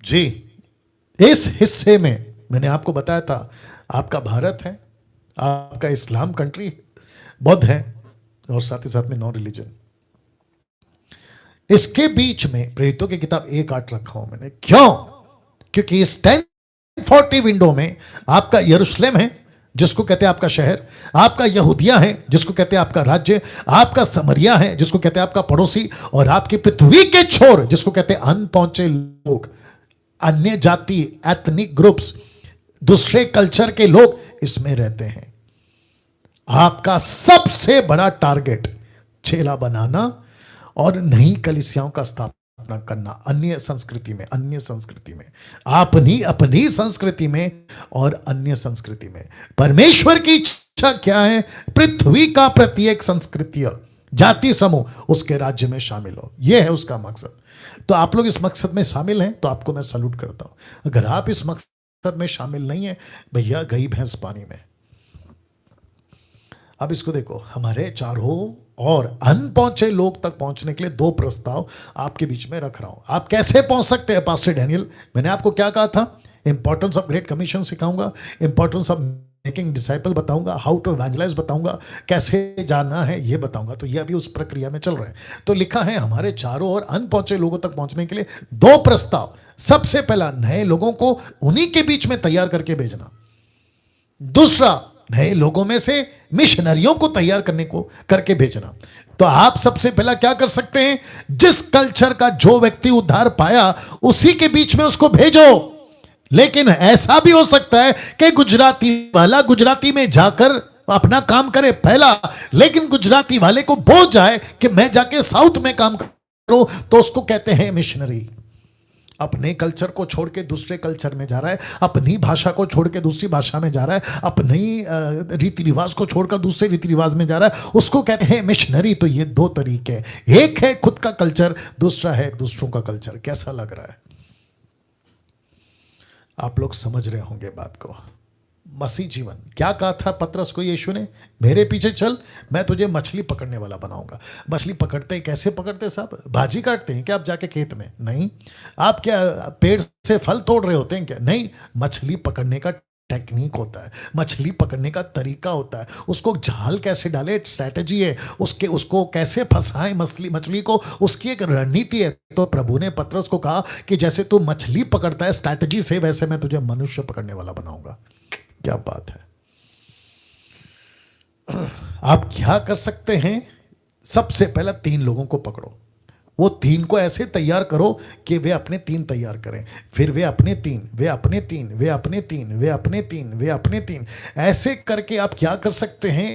[SPEAKER 1] जी। इस हिस्से में मैंने आपको बताया था, आपका भारत है, आपका इस्लाम कंट्री, बौद्ध है और साथ ही साथ में नॉन रिलीजन। इसके बीच में प्रेरितों की किताब 1:8 रखा हूं मैंने। क्यों? क्योंकि इस 1040 विंडो में आपका यरूशलेम है जिसको कहते हैं आपका शहर, आपका यहूदिया है जिसको कहते हैं आपका राज्य, आपका समरिया है जिसको कहते हैं आपका पड़ोसी, और आपकी पृथ्वी के छोर जिसको कहते हैं अनपहुंचे लोग, अन्य जाति, एथनिक ग्रुप्स, दूसरे कल्चर के लोग इसमें रहते हैं। आपका सबसे बड़ा टारगेट चेला बनाना और नई कलीसियाओं का स्थापना करना अन्य संस्कृति में, अन्य संस्कृति में, अपनी संस्कृति में और अन्य संस्कृति में। परमेश्वर की इच्छा क्या है? पृथ्वी का प्रत्येक संस्कृति जाति समूह उसके राज्य में शामिल हो, यह है उसका मकसद। तो आप लोग इस मकसद में शामिल हैं तो आपको मैं सैल्यूट करता हूं। अगर आप इस मकसद में शामिल नहीं है, भैया गई भैंस पानी में। अब इसको देखो, हमारे चारों और अनपहुंचे लोग तक पहुंचने के लिए 2 प्रस्ताव आपके बीच में रख रहा हूं। आप कैसे पहुंच सकते हैं पास्टर डैनियल? मैंने आपको क्या कहा था? इंपॉर्टेंस ऑफ ग्रेट कमीशन सिखाऊंगा, इंपॉर्टेंस ऑफ मेकिंग डिसाइपल बताऊंगा, हाउ टू इवेंजलाइज बताऊंगा, कैसे जाना है ये बताऊंगा। तो ये अभी उस प्रक्रिया में चल रहे हैं। तो लिखा है हमारे चारों और अनपहुंचे लोगों तक पहुंचने के लिए 2 प्रस्ताव। सबसे पहला, नए लोगों को उन्हीं के बीच में तैयार करके भेजना। दूसरा, नए लोगों में से मिशनरियों को तैयार करके भेजना। तो आप सबसे पहला क्या कर सकते हैं? जिस कल्चर का जो व्यक्ति उद्धार पाया उसी के बीच में उसको भेजो। लेकिन ऐसा भी हो सकता है कि गुजराती वाला गुजराती में जाकर अपना काम करे पहला, लेकिन गुजराती वाले को बोझ जाए कि मैं जाके साउथ में काम करूं, तो उसको कहते हैं मिशनरी। अपने कल्चर को छोड़ के दूसरे कल्चर में जा रहा है, अपनी भाषा को छोड़ के दूसरी भाषा में जा रहा है, अपनी रीति रिवाज को छोड़कर दूसरे रीति रिवाज में जा रहा है, उसको कहते हैं मिशनरी। तो ये 2 तरीके हैं, एक है खुद का कल्चर, दूसरा है दूसरों का कल्चर। कैसा लग रहा है? आप लोग समझ रहे होंगे बात को। मसीह जीवन क्या कहा था पतरस को यीशु ने? मेरे पीछे चल, मैं तुझे मछली पकड़ने वाला बनाऊंगा। मछली पकड़ते हैं, कैसे पकड़ते साहब? भाजी काटते हैं क्या आप जाके खेत में? नहीं। आप क्या पेड़ से फल तोड़ रहे होते हैं क्या? नहीं। मछली पकड़ने का टेक्निक होता है, मछली पकड़ने का तरीका होता है, उसको जाल कैसे डाले स्ट्रैटेजी है, उसको कैसे फंसाएं मछली को, उसकी एक रणनीति है। तो प्रभु ने पतरस को कहा कि जैसे तू मछली पकड़ता है स्ट्रैटेजी से, वैसे मैं तुझे मनुष्य पकड़ने वाला बनाऊंगा। क्या बात है! आप क्या कर सकते हैं? सबसे पहला 3 लोगों को पकड़ो, वो 3 को ऐसे तैयार करो कि वे अपने 3 तैयार करें, फिर वे अपने 3, वे अपने 3, वे अपने 3, वे अपने 3, वे अपने 3, ऐसे करके आप क्या कर सकते हैं?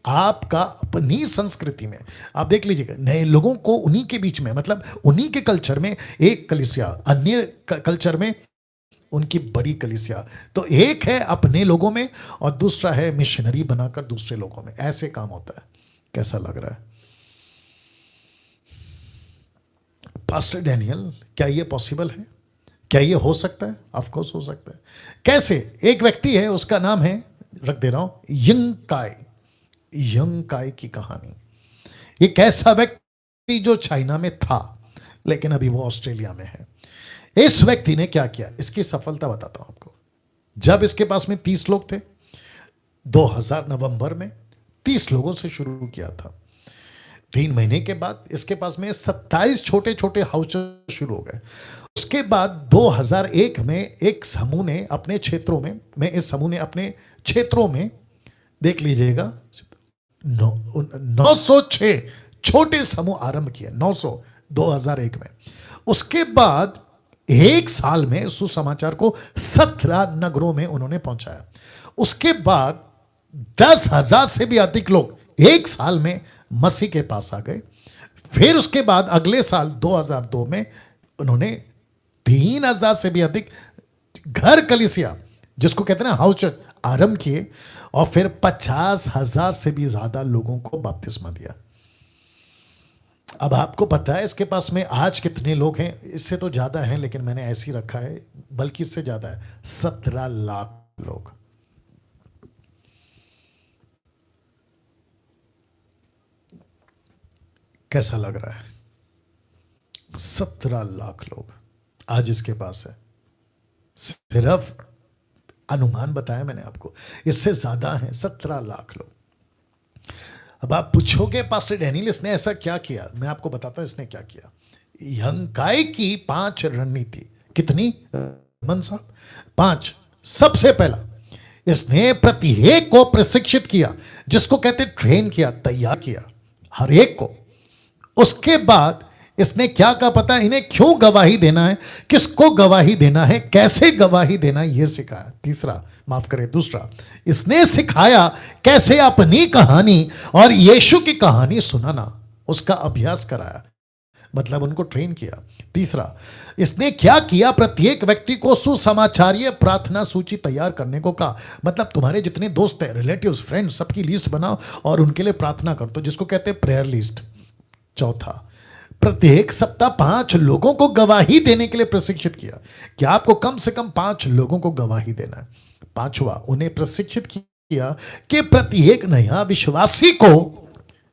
[SPEAKER 1] आपका अपनी संस्कृति में आप देख लीजिएगा, नए लोगों को उन्हीं के बीच में, मतलब उन्हीं के कल्चर में एक कलीसिया, अन्य कल्चर में उनकी बड़ी कलीसिया। तो एक है अपने लोगों में और दूसरा है मिशनरी बनाकर दूसरे लोगों में। ऐसे काम होता है। कैसा लग रहा है पास्टर डैनियल? क्या ये पॉसिबल है? क्या ये हो सकता है? ऑफ कोर्स हो सकता है। कैसे? एक व्यक्ति है, उसका नाम है, रख दे रहा हूं, यंग काय की कहानी। ये कैसा व्यक्ति जो चाइना में था लेकिन अभी वो ऑस्ट्रेलिया में है। इस व्यक्ति ने क्या किया, इसकी सफलता बताता हूं आपको। जब इसके पास में 30 लोग थे, 2000 नवंबर में 30 लोगों से शुरू किया था। 3 महीने के बाद इसके पास में 27 छोटे छोटे हाउस शुरू हो गए। उसके बाद 2001 में एक समूह ने अपने क्षेत्रों में इस समूह ने अपने क्षेत्रों में, देख लीजिएगा, 906 छोटे समूह आरंभ किए। 900 2001 में। उसके बाद 1 साल में सुसमाचार को 17 नगरों में उन्होंने पहुंचाया। उसके बाद 10,000 से भी अधिक लोग 1 साल में मसीह के पास आ गए। फिर उसके बाद अगले साल 2002 में उन्होंने 3,000 से भी अधिक घर कलीसिया, जिसको कहते हैं ना हाउस चर्च, आरंभ किए और फिर 50,000 से भी ज्यादा लोगों को बपतिस्मा दिया। अब आपको पता है इसके पास में आज कितने लोग हैं? इससे तो ज्यादा हैं, लेकिन मैंने ऐसे ही रखा है, बल्कि इससे ज्यादा है, 17 लाख लोग। कैसा लग रहा है? 17 लाख लोग आज इसके पास है। सिर्फ अनुमान बताया मैंने आपको, इससे ज्यादा है 17 लाख लोग। अब आप पूछोगे पास्टर डैनियल इसने ऐसा क्या किया, मैं आपको बताता हूं इसने क्या किया। हंकाई की 5 रणनीति, कितनी मन साहब? 5। सबसे पहला, इसने प्रत्येक को प्रशिक्षित किया, जिसको कहते ट्रेन किया, तैयार किया, हर एक को। उसके बाद इसने क्या कहा पता है? इन्हें क्यों गवाही देना है, किसको गवाही देना है, कैसे गवाही देना है, यह सिखाया। तीसरा, माफ करें, दूसरा, इसने सिखाया कैसे अपनी कहानी और यीशु की कहानी सुनाना, उसका अभ्यास कराया, मतलब उनको ट्रेन किया। तीसरा, इसने क्या किया? प्रत्येक व्यक्ति को सुसमाचारीय प्रार्थना सूची तैयार करने को कहा, मतलब तुम्हारे जितने दोस्त हैं, रिलेटिव्स, फ्रेंड्स, सबकी लिस्ट बनाओ और उनके लिए प्रार्थना कर दो, जिसको कहते हैं प्रेयर लिस्ट। चौथा, प्रत्येक सप्ताह 5 लोगों को गवाही देने के लिए प्रशिक्षित किया कि आपको कम से कम 5 लोगों को गवाही देना है। पांचवा, उन्हें प्रशिक्षित किया कि प्रत्येक नया विश्वासी को,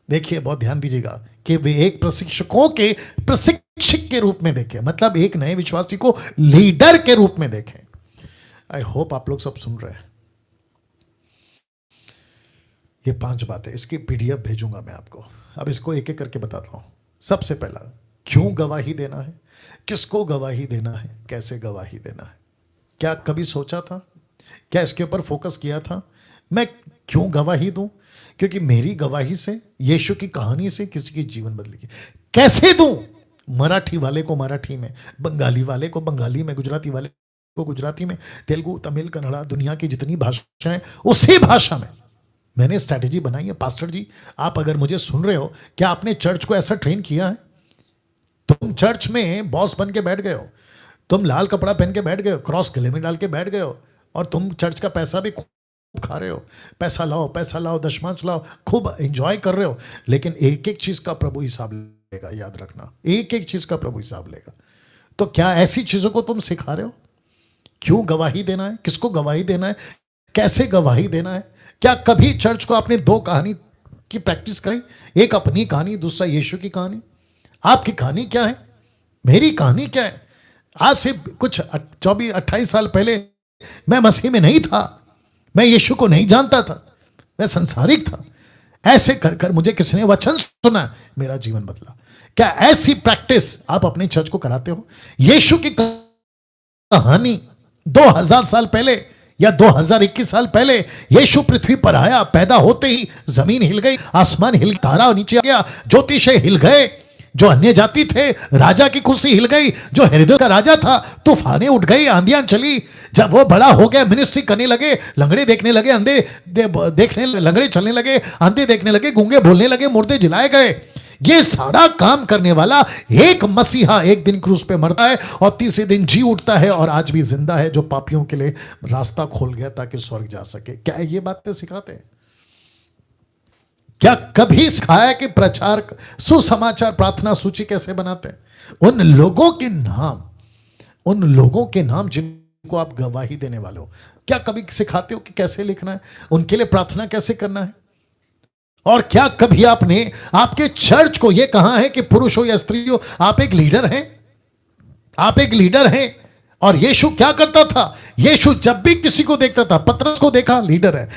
[SPEAKER 1] देखिए बहुत ध्यान दीजिएगा, कि वे एक प्रशिक्षकों के प्रशिक्षक के रूप में देखें, मतलब एक नए विश्वासी को लीडर के रूप में देखें। आई होप आप लोग सब सुन रहे हैं। ये 5 बातें, इसकी पीडीएफ भेजूंगा मैं आपको। अब इसको एक एक करके बताता हूं। सबसे पहला, क्यों गवाही देना है, किसको गवाही देना है, कैसे गवाही देना है। क्या कभी सोचा था, क्या इसके ऊपर फोकस किया था? मैं क्यों गवाही दूं? क्योंकि मेरी गवाही से, यीशु की कहानी से किसी की जीवन बदलेगी। कैसे दूं? मराठी वाले को मराठी में, बंगाली वाले को बंगाली में, गुजराती वाले को गुजराती में, तेलुगु, तमिल, कन्नड़ा, दुनिया की जितनी भाषाएं, उसी भाषा में मैंने स्ट्रैटेजी बनाई है। पास्टर जी, आप अगर मुझे सुन रहे हो, क्या आपने चर्च को ऐसा ट्रेन किया है? तुम चर्च में बॉस बन के बैठ गए हो, तुम लाल कपड़ा पहन के बैठ गए हो, क्रॉस गले में डाल के बैठ गए हो, और तुम चर्च का पैसा भी खूब खा रहे हो, पैसा लाओ, दशमांश लाओ, खूब एंजॉय कर रहे हो। लेकिन एक एक चीज का प्रभु हिसाब लेगा, याद रखना, एक एक चीज का प्रभु हिसाब लेगा। तो क्या ऐसी चीजों को तुम सिखा रहे हो? क्यों गवाही देना है, किसको गवाही देना है, कैसे गवाही देना है? क्या कभी चर्च को आपने 2 कहानी की प्रैक्टिस करी? एक अपनी कहानी, दूसरा यीशु की कहानी। आपकी कहानी क्या है, मेरी कहानी क्या है? आज से कुछ 24-28 साल पहले मैं मसीह में नहीं था, मैं यीशु को नहीं जानता था, मैं संसारिक था। ऐसे कर कर मुझे किसी ने वचन सुना, मेरा जीवन बदला। क्या ऐसी प्रैक्टिस आप अपने चर्च को कराते हो? यीशु की कहानी 2000 साल पहले या 2021 साल पहले यीशु पृथ्वी पर आया, पैदा होते ही जमीन हिल गई, आसमान हिल, तारा नीचे आ गया, ज्योतिषे हिल गए, जो अन्य जाति थे राजा की कुर्सी हिल गई, जो हेरोदेस का राजा था तूफानें उठ गई, आंधियां चली। जब वो बड़ा हो गया, मिनिस्ट्री करने लगे, लंगड़े देखने लगे, अंधे देखने, लंगड़े चलने लगे, अंधे देखने लगे, गूंगे बोलने लगे, मुर्दे जिलाए गए। ये सारा काम करने वाला एक मसीहा एक दिन क्रूस पे मरता है और तीसरे दिन जी उठता है और आज भी जिंदा है, जो पापियों के लिए रास्ता खोल गया ताकि स्वर्ग जा सके। क्या ये बातें सिखाते हैं? क्या कभी सिखाया कि प्रचार, सुसमाचार प्रार्थना सूची कैसे बनाते हैं? उन लोगों के नाम जिनको आप गवाही देने वाले हो, क्या कभी सिखाते हो कि कैसे लिखना है, उनके लिए प्रार्थना कैसे करना है? और क्या कभी आपने आपके चर्च को यह कहा है कि पुरुष हो या स्त्री हो, आप एक लीडर हैं, आप एक लीडर हैं? और यीशु क्या करता था? यीशु जब भी किसी को देखता था, पतरस को देखा लीडर है,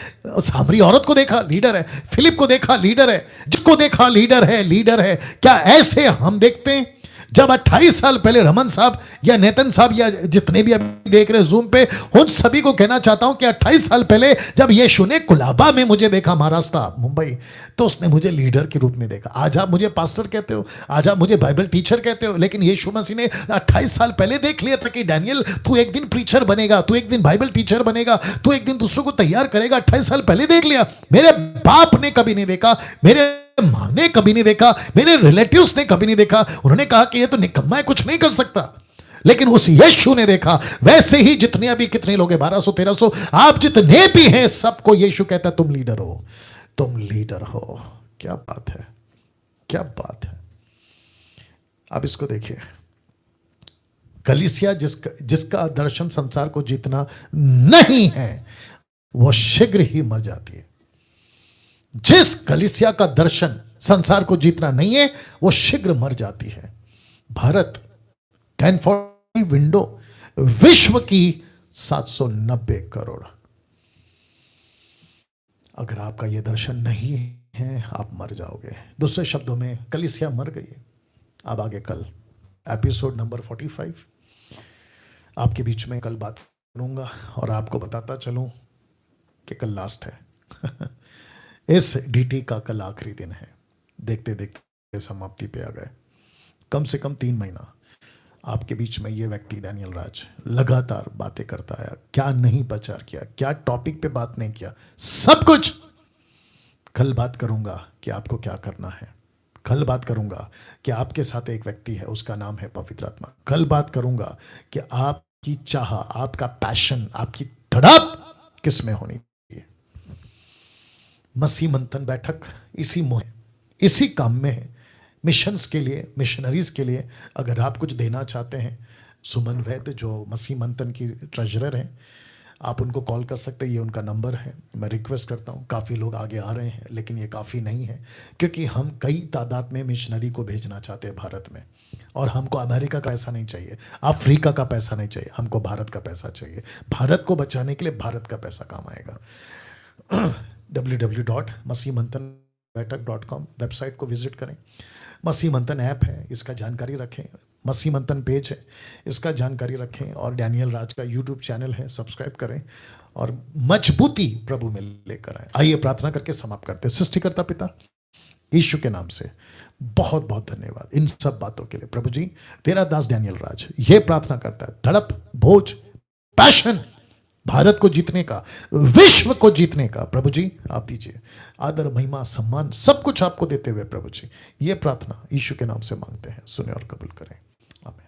[SPEAKER 1] सामरी औरत को देखा लीडर है, फिलिप को देखा लीडर है, जिसको देखा लीडर है, लीडर है। क्या ऐसे हम देखते हैं? जब 28 साल पहले रमन साहब या नेतन साहब या जितने भी अभी देख रहे हैं जूम पे, उन सभी को कहना चाहता हूं कि 28 साल पहले जब यीशु ने कुलाबा में मुझे देखा, महाराष्ट्र, मुंबई, तो उसने मुझे लीडर के रूप में देखा। आज आप मुझे पास्टर कहते हो, आज आप मुझे बाइबल टीचर कहते हो, लेकिन यीशु मसीह ने 28 साल पहले देख लिया था कि डैनियल, तू एक दिन प्रीचर बनेगा, तू एक दिन बाइबल टीचर बनेगा, तू एक दिन दूसरों को तैयार करेगा। 28 साल पहले देख लिया। मेरे बाप ने कभी नहीं देखा, मेरे मां ने कभी नहीं देखा, मेरे रिलेटिव्स ने कभी नहीं देखा। उन्होंने कहा कि ये तो निकम्मा है, कुछ नहीं कर सकता। लेकिन उस यीशु ने देखा। वैसे ही जितने अभी कितने लोग हैं, 1200-1300, आप जितने भी हैं, सबको यीशु कहता है तुम लीडर हो, तुम लीडर हो। क्या बात है, क्या बात है। अब इसको देखिए, कलीसिया जिसका दर्शन संसार को जीतना नहीं है, वो शीघ्र ही मर जाती है। जिस कलीसिया का दर्शन संसार को जीतना नहीं है, वो शीघ्र मर जाती है। भारत 1040 विंडो, विश्व की 790 करोड़। अगर आपका यह दर्शन नहीं हैं आप मर जाओगे। दूसरे शब्दों में कलीसिया मर गई है। अब आगे कल एपिसोड नंबर 45 आपके बीच में कल बात करूंगा और आपको बताता चलूं कि कल लास्ट है। इस डीटी का कल आखिरी दिन है। देखते देखते समाप्ति पे आ गए। कम से कम 3 महीना आपके बीच में ये व्यक्ति डैनियल राज लगातार बातें करता आया। क्या नहीं प्रचार किया, क्या टॉपिक पे बात नहीं किया, सब कुछ। कल बात करूंगा कि आपको क्या करना है। कल बात करूंगा कि आपके साथ एक व्यक्ति है, उसका नाम है पवित्र आत्मा। कल बात करूंगा कि आपकी चाह, आपका पैशन, आपकी धड़प किस में होनी चाहिए। मसीह मंथन बैठक इसी इसी काम में है। मिशंस के लिए, मिशनरीज के लिए अगर आप कुछ देना चाहते हैं, सुमन वैद्य जो मसीह मंथन की ट्रेजरर हैं, आप उनको कॉल कर सकते हैं। ये उनका नंबर है। मैं रिक्वेस्ट करता हूँ, काफ़ी लोग आगे आ रहे हैं लेकिन ये काफ़ी नहीं है, क्योंकि हम कई तादाद में मिशनरी को भेजना चाहते हैं भारत में। और हमको अमेरिका का पैसा नहीं चाहिए, अफ्रीका का पैसा नहीं चाहिए, हमको भारत का पैसा चाहिए। भारत को बचाने के लिए भारत का पैसा काम आएगा। www.masihmanthanbaitak.com वेबसाइट को विजिट करें। मसीह मंथन ऐप है, इसका जानकारी रखें। मसीह मंथन पेज है, इसका जानकारी रखें। और डैनियल राज का यूट्यूब चैनल है, सब्सक्राइब करें और मजबूती प्रभु में लेकर आए। आइए प्रार्थना करके समाप्त करते हैं। सृष्टिकर्ता पिता यीशु के नाम से बहुत बहुत धन्यवाद इन सब बातों के लिए। प्रभु जी, तेरा दास डैनियल राज ये प्रार्थना करता है, तड़प, बोझ, पैशन भारत को जीतने का, विश्व को जीतने का प्रभु जी आप दीजिए। आदर, महिमा, सम्मान सब कुछ आपको देते हुए प्रभु जी ये प्रार्थना यीशु के नाम से मांगते हैं। सुने और कबूल करें। आमीन।